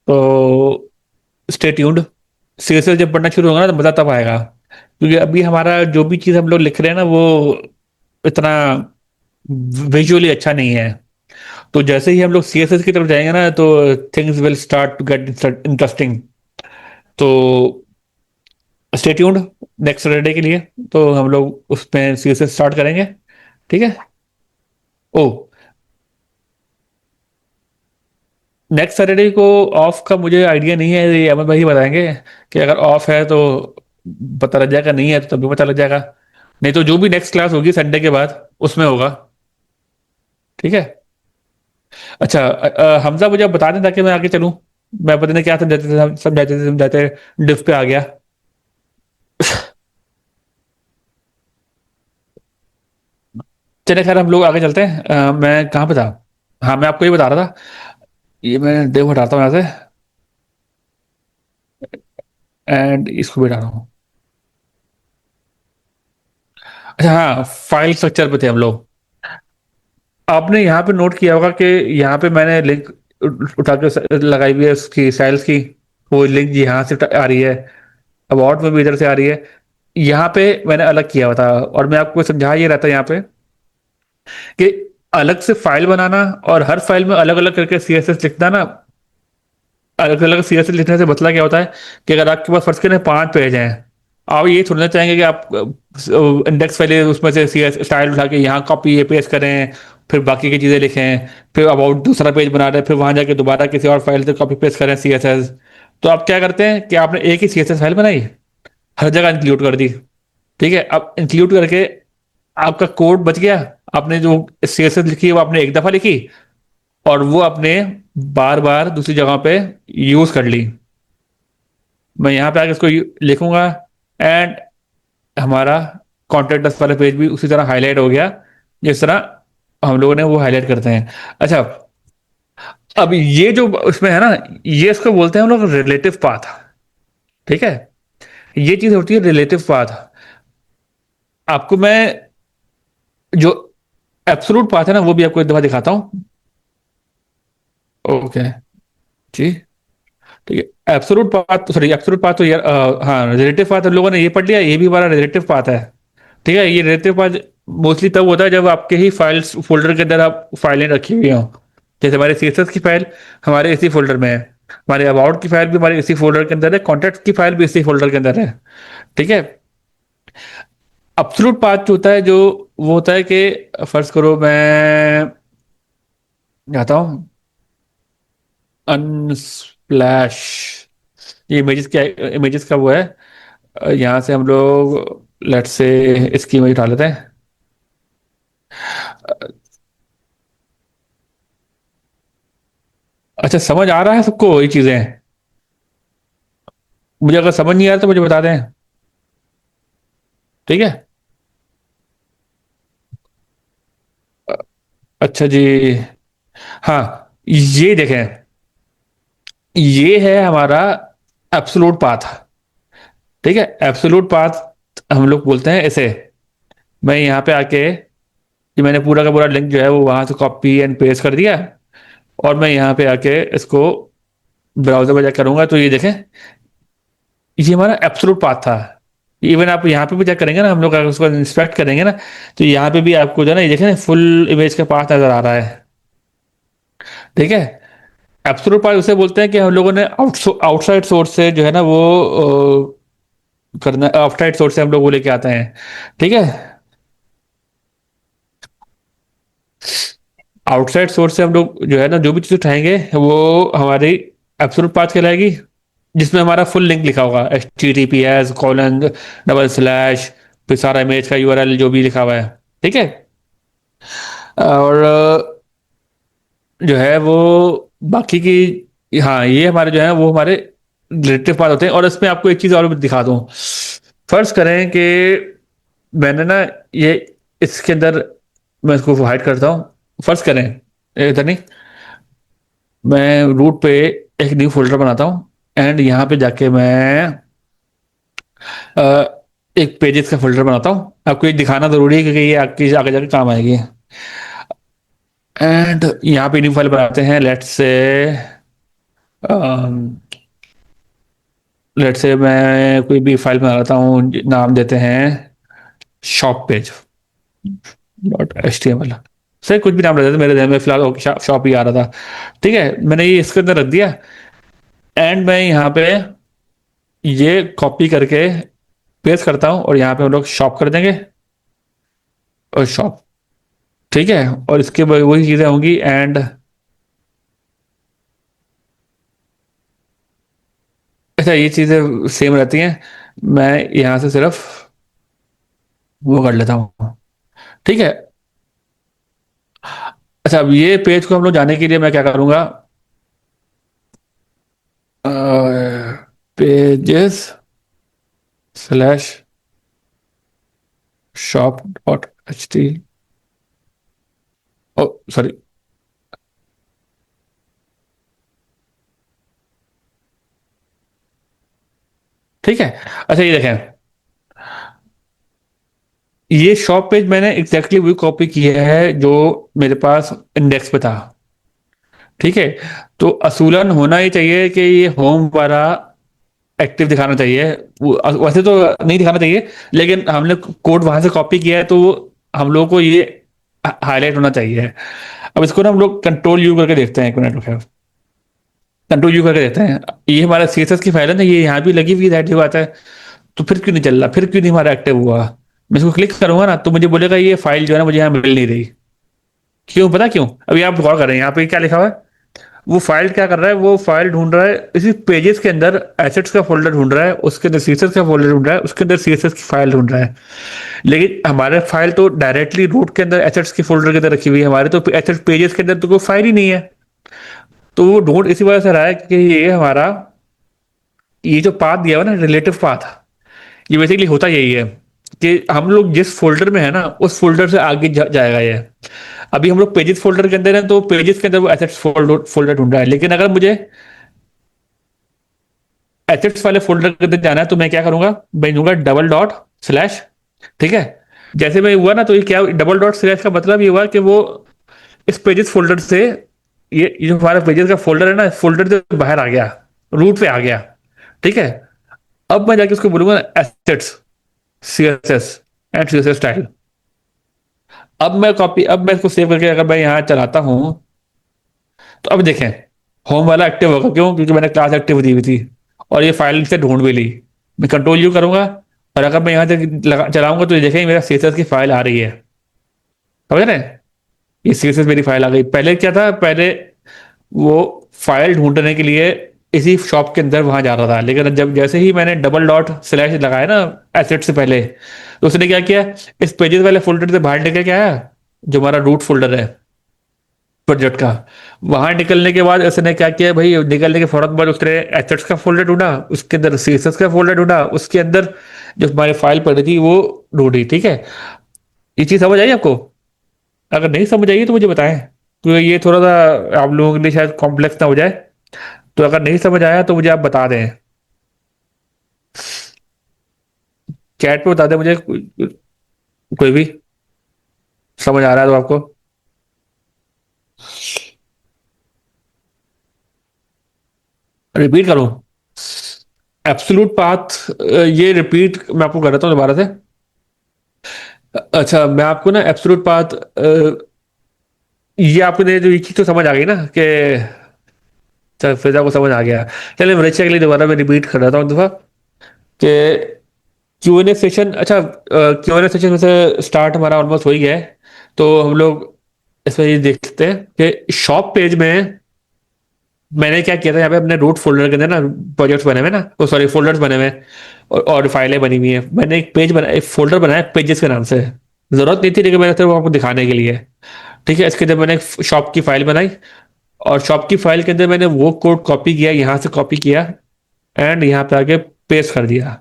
[SPEAKER 1] तो स्टे ट्यून्ड। सीएसएस जब पढ़ना शुरू होगा ना तो मजा तब आएगा, क्योंकि अभी हमारा जो भी चीज हम लोग लिख रहे हैं ना वो इतना विजुअली अच्छा नहीं है। तो जैसे ही हम लोग सीएसएस की तरफ जाएंगे ना तो things will start to get interesting. तो स्टे ट्यून्ड नेक्स्ट सैटरडे के लिए। तो हम लोग उसमें सीएसएस स्टार्ट करेंगे, ठीक है। ओ, नेक्स्ट सैटरडे को ऑफ का मुझे आइडिया नहीं है, ये अमन भाई ही बताएंगे कि अगर ऑफ है तो पता लग जाएगा, नहीं है तो तभी पता लग जाएगा। नहीं तो जो भी नेक्स्ट क्लास होगी संडे के बाद उसमें होगा, ठीक है। अच्छा, हमजा मुझे आप बता दें ताकि मैं आगे चलूं। मैं पता नहीं क्या समझाते डिफ पे आ गया। चलिए खैर हम लोग आगे चलते हैं। मैं कहाँ पे था? हाँ, मैं आपको ये बता रहा था। ये मैं देव हटाता हूँ यहाँ से, एंड इसको भी हटा रहा हूँ। अच्छा हाँ, फाइल स्ट्रक्चर पे थे हम लोग। आपने यहाँ पे नोट किया होगा कि यहाँ पे मैंने लिंक उठा के लगाई हुई है उसकी साइल्स की। वो लिंक यहाँ से आ रही है, अबाउट में भी इधर से आ रही है। यहाँ पे मैंने अलग किया हुआ था, और मैं आपको समझा ये रहता है यहाँ पे कि अलग से फाइल बनाना और हर फाइल में अलग अलग करके सीएसएस लिखना ना। अलग अलग सीएसएस लिखने से मतलब क्या होता है कि अगर आपके पास फर्स्ट के 5 पेज हैं, आप ये सुनना चाहेंगे कि आप इंडेक्स पहले उसमें से सी एस स्टाइल उठा के यहाँ कॉपी ये पेस्ट करें, फिर बाकी की चीज़ें लिखें, फिर अबाउट दूसरा पेज बना रहे हैं, फिर वहां जाके दोबारा किसी और फाइल से कॉपी पेस्ट करें सीएसएस। तो आप क्या करते हैं कि आपने एक ही सीएसएस फाइल बनाई, हर जगह इंक्लूड कर दी, ठीक है। अब इंक्लूड करके आपका कोड बच गया। आपने जो सीएसएस लिखी है वो आपने एक दफा लिखी, और वो आपने बार बार दूसरी जगह पे यूज कर ली। मैं यहाँ पे आके इसको लिखूंगा, एंड हमारा कॉन्टेक्ट अस वाला पेज भी उसी तरह हाईलाइट हो गया जिस तरह हम लोगों ने वो हाईलाइट करते हैं। अच्छा, अब ये जो उसमें है ना, ये इसको बोलते हैं हम लोग रिलेटिव पाथ, ठीक है। ये चीज होती है रिलेटिव पाथ। आपको मैं जो एब्सोलूट पाथ है ना वो भी आपको एक दफा दिखाता हूँ। ओके जी, ठीक है। Absolute path, sorry absolute path तो यार हाँ, रिलेटिव पाथ हम लोगों ने ये पढ़ लिया, ये भी हमारा रिलेटिव पाथ है, ठीक है। ये रिलेटिव पाथ मोस्टली तब होता है जब आपके ही फाइल्स फोल्डर के अंदर आप फाइलें रखी हुई हों। जैसे हमारे सीएसएस की फाइल हमारे इसी फोल्डर में है, हमारे अबाउट की फाइल भी हमारे इसी फोल्डर के अंदर है, कॉन्टैक्ट की फाइल भी इसी फोल्डर के अंदर है, ठीक है। एब्सोलूट पाथ जो होता है, जो वो होता है कि फर्ज करो मैं जाता हूँ अनस्प्लैश, ये इमेजेस का वो है। यहाँ से हम लोग लेट्स से इसकी इमेज उठा लेते हैं। अच्छा, समझ आ रहा है सबको ये चीजें? मुझे अगर समझ नहीं आ रहा तो मुझे बता दें, ठीक है। अच्छा जी, हाँ, ये देखें, ये है हमारा एब्सोलूट पाथ, ठीक है। एब्सोलूट पाथ हम लोग बोलते हैं इसे। मैं यहाँ पे आके ये मैंने पूरा का पूरा लिंक जो है वो वहां से कॉपी एंड पेस्ट कर दिया, और मैं यहाँ पे आके इसको ब्राउजर में जाकर करूंगा तो ये देखें, ये हमारा एब्सोलूट पाथ था। इवन आप यहाँ पे भी चेक करेंगे ना, हम लोग अगर उसको इंस्पेक्ट करेंगे ना, तो यहाँ पे भी आपको जो है ना ये देखें फुल इमेज का पाथ नजर आ रहा है, ठीक है। एब्सोलूट पाथ उसे बोलते हैं कि हम लोगों ने आउटसाइड सोर्स से जो है ना वो करना, आउटसाइड सोर्स से हम लोग वो लेके आते हैं, ठीक है। आउटसाइड सोर्स से हम लोग जो है ना जो भी चीज उठाएंगे वो हमारी एब्सोलूट पाथ कहलाएगी, जिसमें हमारा फुल लिंक लिखा होगा, https:// फिर सारा इमेज का यूआरएल जो भी लिखा हुआ है, ठीक है। और जो है वो बाकी की, हाँ, ये हमारे जो है वो हमारे रिलेटिव पाथ होते हैं। और इसमें आपको एक चीज और भी दिखा दूं। फर्ज करें कि मैंने ना ये इसके अंदर, मैं इसको हाइड करता हूँ। फर्ज करें इधर नहीं, मैं रूट पे एक न्यू फोल्डर बनाता हूँ, एंड यहाँ पे जाके मैं एक पेजेस का फोल्डर बनाता हूँ, आपको ये दिखाना जरूरी है क्योंकि ये आपकी आगे जाके काम आएगी। एंड यहाँ पे न्यू फाइल बनाते हैं, लेट्स से मैं कोई भी फाइल बना लेता हूँ, नाम देते हैं shop page dot H T M L से, कुछ भी नाम रख देते, मेरे ध्यान में फिलहाल शॉप ही आ रहा था। ठीक है, मैंने ये इसके अंदर रख दिया। एंड मैं यहाँ पे ये कॉपी करके पेस्ट करता हूँ और यहाँ पे हम लोग शॉप कर देंगे और शॉप। ठीक है, और इसके बाद वही चीजें होंगी। एंड अच्छा, ये चीजें सेम रहती हैं। मैं यहाँ से सिर्फ वो कर लेता हूँ। ठीक है। अच्छा, अब ये पेज को हम लोग जाने के लिए मैं क्या करूँगा, pages slash shop dot H T, oh sorry, ठीक है। अच्छा, ये देखें, ये शॉप पेज मैंने एग्जैक्टली वही कॉपी किया है जो मेरे पास इंडेक्स पे था। ठीक है, तो असूलन होना ही चाहिए कि ये होम वाला एक्टिव दिखाना चाहिए। वैसे तो नहीं दिखाना चाहिए, लेकिन हमने कोड वहां से कॉपी किया है तो हम लोग को ये हाईलाइट होना चाहिए। अब इसको ना हम लोग कंट्रोल यू करके देखते हैं, एक मिनट रुको, कंट्रोल यू करके देखते हैं। ये हमारा सीएसएस की फाइल है ना, ये यहाँ भी लगी हुई है, बात है। तो फिर क्यों नहीं चल रहा, फिर क्यों नहीं हमारा एक्टिव हुआ? मैं इसको क्लिक करूंगा ना तो मुझे बोलेगा ये फाइल जो है ना मुझे यहाँ मिल नहीं रही। क्यों, पता क्यों? अभी आप गौर करें, यहाँ पे क्या लिखा हुआ है। वो फाइल क्या कर रहा है, वो फाइल ढूंढ रहा है इसी पेजेस के अंदर, एसेट्स का फोल्डर ढूंढ रहा है, उसके अंदर सीएसएस का फोल्डर ढूंढ रहा है, उसके अंदर सीएसएस की फाइल ढूंढ रहा है। लेकिन हमारे फाइल तो डायरेक्टली रूट के अंदर एसेट्स की फोल्डर के अंदर रखी हुई है, हमारे तो एसेट्स पेजेस के अंदर तो कोई फाइल ही नहीं है। तो वो ढूंढ इसी वजह से रहा है कि ये हमारा, ये जो पाथ दिया हुआ ना, रिलेटिव पाथ, ये बेसिकली होता यही है कि हम लोग जिस फोल्डर में है ना उस फोल्डर से आगे जाएगा ये। अभी हम लोग पेजेस फोल्डर के अंदर है तो पेजेस के अंदर वो एसेट्स फोल्डर फोल्डर ढूंढ रहा है, लेकिन अगर मुझे एसेट्स वाले फोल्डर के अंदर जाना है तो मैं क्या करूंगा, मैं दूंगा डबल डॉट स्लैश। ठीक है, जैसे मैं हुआ ना तो ये क्या, डबल डॉट स्लैश का मतलब ये हुआ कि वो इस पेजेस फोल्डर से, ये जो हमारा पेजेस का फोल्डर है ना, इस फोल्डर से बाहर आ गया, रूट पे आ गया। ठीक है, अब मैं जाके उसको बोलूंगा assets C S S and C S S style. अब मैं इसको सेव करके अगर मैं यहाँ चलाता हूँ तो अब देखें होम वाला एक्टिव होगा। क्यों? क्योंकि मैंने क्लास एक्टिव दी हुई थी और ये फाइल से ढूंढ भी ली। मैं कंट्रोल यू करूंगा और अगर मैं यहाँ से चलाऊंगा तो ये देखें मेरा सीएसएस की फाइल आ रही है। समझ रहे हैं? ये सीएसएस मेरी फाइल आ गई। पहले क्या था, पहले वो फाइल ढूंढने के लिए इसी शॉप के अंदर वहां जा रहा था, लेकिन जब जैसे ही मैंने डबल डॉट स्लैश लगाया ना एसेट से पहले, तो उसने क्या किया, इस पेजेस वाले फोल्डर से बाहर निकल के आया, जो हमारा रूट फोल्डर है प्रोजेक्ट का। वहां निकलने के बाद उसने क्या किया भाई, निकलने के फौरन बाद उसने एसेट्स का फोल्डर ढूंढा, उसके अंदर सीएसएस का फोल्डर ढूंढा, उसके अंदर जो हमारी फाइल पड़ी थी वो ढूंढी। ठीक है, ये चीज समझ आई आपको? अगर नहीं समझ आई तो मुझे बताएं, क्योंकि ये थोड़ा सा आप लोगों के लिए शायद कॉम्प्लेक्स ना हो जाए। तो अगर नहीं समझ आया तो मुझे आप बता दें, चैट पे बता दें मुझे, कोई भी समझ आ रहा है तो आपको। रिपीट करूं? एब्सोल्यूट पाथ, ये रिपीट मैं आपको कर देता हूँ दोबारा से। अच्छा, मैं आपको ना एब्सोल्यूट पाथ, ये आपको जो ये चीज तो समझ आ गई ना कि, चल फिर आपको समझ आ गया। चलिए मैं के लिए दोबारा मैं रिपीट कर देता हूँ दफा कि क्यू एन ए सेशन। अच्छा, क्यू एन ए सेशन में से स्टार्ट हमारा ऑलमोस्ट हो ही गया है। तो हम लोग इसमें ये देख सकते हैं कि शॉप पेज में मैंने क्या किया था, यहाँ पे अपने रूट फोल्डर के अंदर ना प्रोजेक्ट्स बने हुए ना, तो सॉरी फोल्डर्स बने हुए हैं और फाइलें बनी हुई हैं। मैंने एक पेज बना, एक फोल्डर बनाया पेजेस के नाम से। जरूरत नहीं थी लेकिन मैंने सिर्फ आपको दिखाने के लिए। ठीक है, इसके अंदर मैंने एक शॉप की फाइल बनाई और शॉप की फाइल के अंदर मैंने वो कोड कॉपी किया, यहाँ से कॉपी किया एंड यहाँ पे आके पेस्ट कर दिया।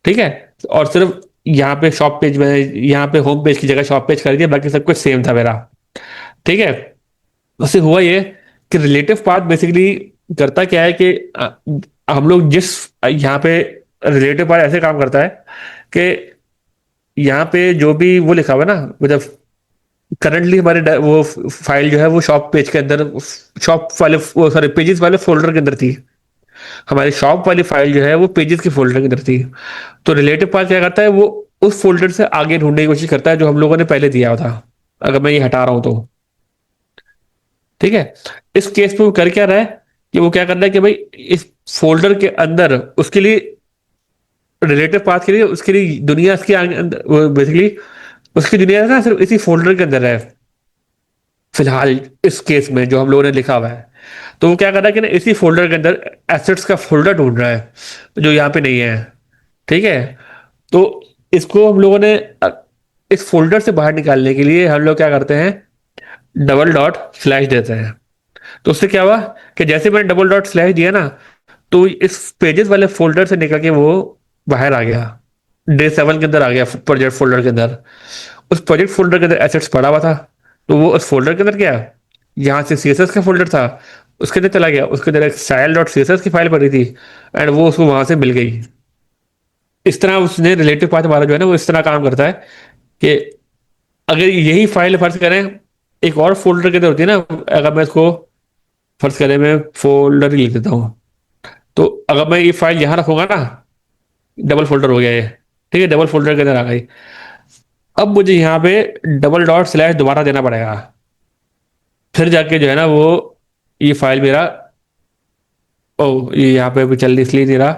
[SPEAKER 1] ठीक है, और सिर्फ यहाँ पे शॉप पेज में, यहाँ पे होम पेज की जगह शॉप पेज कर दिया, बाकी सब कुछ सेम था मेरा। ठीक है, उससे हुआ ये कि रिलेटिव पाथ बेसिकली करता क्या है कि हम लोग जिस यहाँ पे रिलेटिव पार्ट ऐसे काम करता है कि यहाँ पे जो भी वो लिखा हुआ है ना, मतलब करंटली हमारे वो फाइल जो है वो शॉप पेज के अंदर, शॉप वाले वो सॉरी पेजेस वाले फोल्डर के अंदर थी। हमारी शॉप वाली फाइल जो है वो पेजेस के फोल्डर के अंदर थी। तो रिलेटिव पार्ट क्या करता है, वो उस फोल्डर से आगे ढूंढने की कोशिश करता है जो हम लोगों ने पहले दिया था, अगर मैं ये हटा रहा हूं तो। ठीक है। इस केस में वो कर क्या रहा है कि वो क्या कर रहा है कि भाई इस फोल्डर के अंदर उसके लिए, रिलेटिव पाथ के लिए उसके लिए दुनिया इसके अंदर बेसिकली उसकी दुनिया ना सिर्फ इसी फोल्डर के अंदर है फिलहाल, इस केस में जो हम लोगों ने लिखा हुआ है। तो वो क्या कर रहा है कि ना इसी फोल्डर के अंदर एसेट्स का फोल्डर ढूंढ रहा है जो यहाँ पे नहीं है। ठीक है। तो इसको हम लोगों ने इस फोल्डर से बाहर निकालने के लिए हम लोग क्या करते हैं, डबल डॉट स्लैश देते हैं। तो उससे क्या हुआ कि जैसे मैंने डबल डॉट स्लैश दिया ना, तो इस पेजेस वाले फोल्डर से निकल के वो बाहर आ गया, डे 7 के अंदर आ गया, प्रोजेक्ट फोल्डर के अंदर। उस प्रोजेक्ट फोल्डर के अंदर एसेट्स पड़ा हुआ था, तो वो उस फोल्डर के अंदर गया। यहाँ से सीएसएस का फोल्डर था, उसके अंदर चला गया, उसके अंदर एक स्टाइल डॉट सीएसएस की फाइल पड़ी थी, एंड वो उसको वहां से मिल गई। इस तरह उसने रिलेटिव पाथ हमारा जो है ना वो इस तरह काम करता है कि अगर यही फाइल फर्ज करें एक और फोल्डर के अंदर होती है ना, अगर मैं इसको फर्ज करें, मैं फोल्डर ही लिख देता हूँ। तो अगर मैं ये फाइल यहाँ रखूंगा ना, डबल फोल्डर हो गया ये। ठीक है, डबल फोल्डर के अंदर आ गई। अब मुझे यहाँ पे डबल डॉट स्लैश दोबारा देना पड़ेगा, फिर जाके जो है ना वो ये फाइल मेरा, ओ ये यहाँ पे भी चल इसलिए नहीं रहा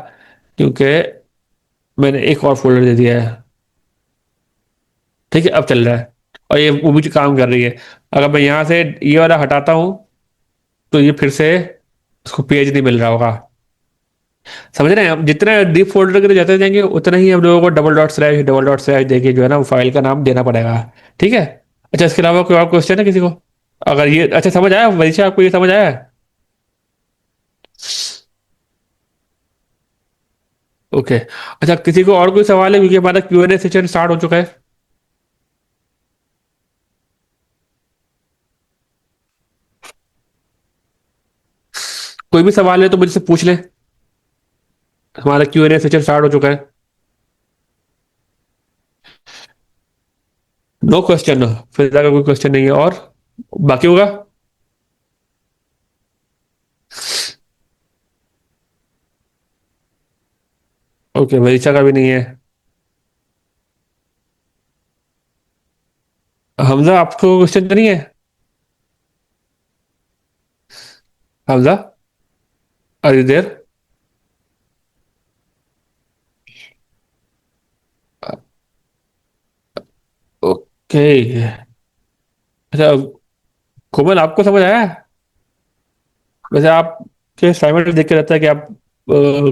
[SPEAKER 1] क्योंकि मैंने एक और फोल्डर दे दिया है। ठीक है, अब चल रहा है और ये वो भी काम कर रही है। अगर मैं यहाँ से ये वाला हटाता हूँ तो ये फिर से उसको पेज नहीं मिल रहा होगा। समझ रहे हैं हम, जितना डीप फोल्डर के अंदर जाते जाएंगे उतना ही हम लोगों को डबल डॉट स्लैश देके जो है ना वो फाइल का नाम देना पड़ेगा। ठीक है। अच्छा, इसके अलावा कोई और क्वेश्चन है किसी को? अगर ये अच्छा समझ आया वैसे, आपको ये समझ आया? ओके। अच्छा, किसी को और कोई सवाल है, क्योंकि हमारा Q&A सेशन स्टार्ट हो चुका है। कोई भी सवाल है तो मुझसे पूछ ले, हमारा Q&A सेशन स्टार्ट हो चुका है। नो क्वेश्चन, फिर का कोई क्वेश्चन नहीं है और बाकी होगा। ओके, वरीशा का भी नहीं है। हमजा, आपको क्वेश्चन तो नहीं है? Hamza, are you there? Okay. अच्छा, कोमल आपको समझ आया? वैसे आप के असाइनमेंट देख के लगता है कि आप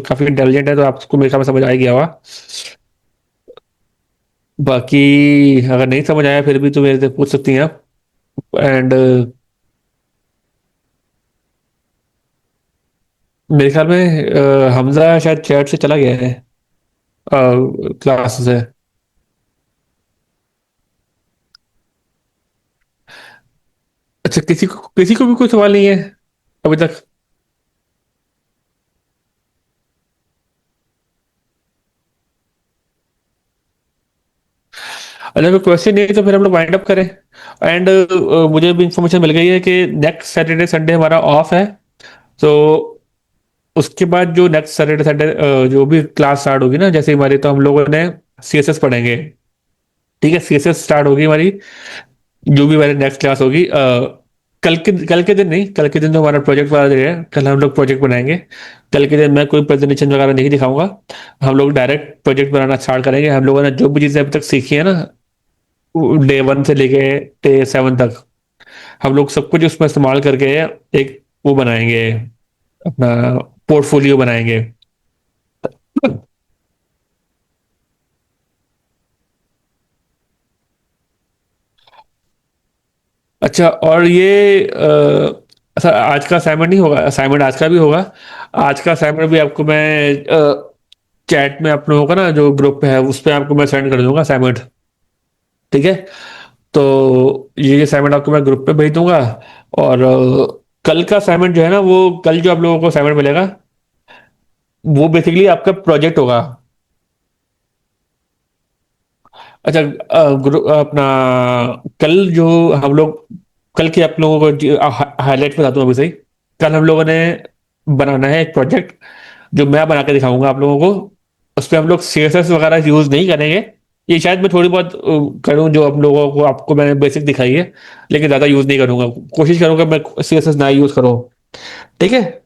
[SPEAKER 1] काफी इंटेलिजेंट है, तो आपको मेरे ख्याल में समझ आ ही गया होगा। बाकी अगर नहीं समझ आया फिर भी तो मेरे से पूछ सकती हैं आप। एंड मेरे ख्याल में हमजा शायद चैट से चला गया है, क्लास से। अच्छा, किसी को भी कोई सवाल नहीं है अभी तक? अगर कोई क्वेश्चन नहीं है तो फिर हम लोग वाइंड अप करें। एंड मुझे भी इंफॉर्मेशन मिल गई है कि नेक्स्ट सैटरडे संडे हमारा ऑफ है। तो उसके बाद जो नेक्स्ट सैटरडे संडे जो भी क्लास स्टार्ट होगी ना जैसे हमारी, तो हम लोगों ने सीएसएस पढ़ेंगे। ठीक है, सीएसएस स्टार्ट होगी हमारी, जो भी हमारी नेक्स्ट क्लास होगी। कल के दिन नहीं, कल के दिन तो हमारा प्रोजेक्ट वाला डे है, कल हम लोग प्रोजेक्ट बनाएंगे। कल के दिन मैं कोई प्रेजेंटेशन वगैरह नहीं दिखाऊंगा, हम लोग डायरेक्ट प्रोजेक्ट बनाना स्टार्ट करेंगे। हम लोगों ने जो भी चीज़ें अभी तक सीखी है ना, डे 1 से लेके डे 7 तक, हम लोग सब कुछ उसमें इस्तेमाल करके एक वो बनाएंगे, अपना पोर्टफोलियो बनाएंगे। अच्छा, और ये अच्छा आज का असाइनमेंट नहीं होगा, असाइनमेंट आज का भी होगा। आज का असाइनमेंट भी आपको मैं चैट में, आप लोगों का ना जो ग्रुप है उस पर आपको मैं सेंड कर दूंगा असाइनमेंट। ठीक है। तो ये असाइनमेंट आपको मैं ग्रुप पे भेज दूंगा। और कल का असाइनमेंट जो है ना, वो कल जो आप लोगों को असाइनमेंट मिलेगा वो बेसिकली आपका प्रोजेक्ट होगा। अच्छा, अपना कल जो हम लोग कल के आप लोगों को हाईलाइट बताता हूँ अभी से ही। कल हम लोगों ने बनाना है एक प्रोजेक्ट जो मैं बना के दिखाऊंगा आप लोगों को। उस पर हम लोग सीएसएस वगैरह यूज नहीं करेंगे। ये शायद मैं थोड़ी बहुत करूँ, जो हम लोगों को आपको मैंने बेसिक दिखाई है, लेकिन ज़्यादा यूज नहीं करूंगा। कोशिश करूंगा मैं सीएसएस ना यूज करूँ। ठीक है।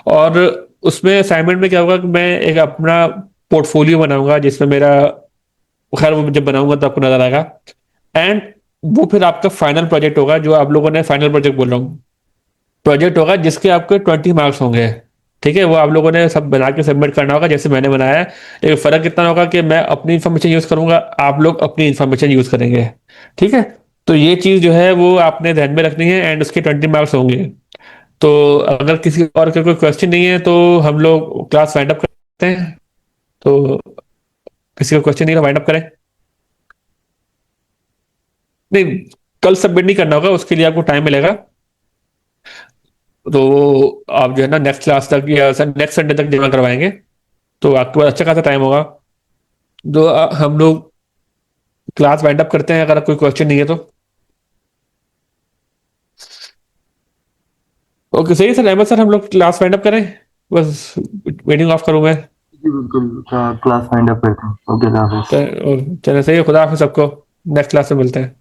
[SPEAKER 1] और उसमें असाइनमेंट में क्या होगा कि मैं एक अपना पोर्टफोलियो बनाऊंगा, जिसमें मेरा, खैर वो जब बनाऊंगा तो आपको नजर आएगा। एंड वो फिर आपका फाइनल प्रोजेक्ट होगा, जो आप लोगों ने फाइनल प्रोजेक्ट बोल रहा हूँ, प्रोजेक्ट होगा जिसके आपके 20 मार्क्स होंगे। ठीक है, वो आप लोगों ने सब बना के सबमिट करना होगा जैसे मैंने बनाया है। लेकिन फर्क इतना होगा कि मैं अपनी इंफॉर्मेशन यूज करूंगा, आप लोग अपनी इंफॉर्मेशन यूज करेंगे। ठीक है। तो ये चीज जो है वो आपने ध्यान में रखनी है, एंड उसके 20 मार्क्स होंगे। तो अगर किसी और का कोई क्वेश्चन नहीं है तो हम लोग क्लास वाइंड अप करते हैं। तो किसी का क्वेश्चन नहीं है, वाइंड अप करें। नहीं, कल सबमिट नहीं करना होगा, उसके लिए आपको टाइम मिलेगा। तो आप जो है ना नेक्स्ट क्लास तक या नेक्स्ट संडे तक जमा करवाएंगे, तो आपके पास अच्छा खासा टाइम होगा। जो हम लोग क्लास वाइंड अप करते हैं, अगर कोई क्वेश्चन नहीं है तो। ओके, सही है सर। अहमद सर, हम लोग क्लास वाइंड अप करें? बस मीटिंग ऑफ करूँ मैं?
[SPEAKER 2] जी बिल्कुल, क्लास फाइंड अप करते हैं। ओके, अल्लाह हाफिज।
[SPEAKER 1] चलो, सही है। खुदा हाफिज सबको। नेक्स्ट क्लास में मिलते हैं।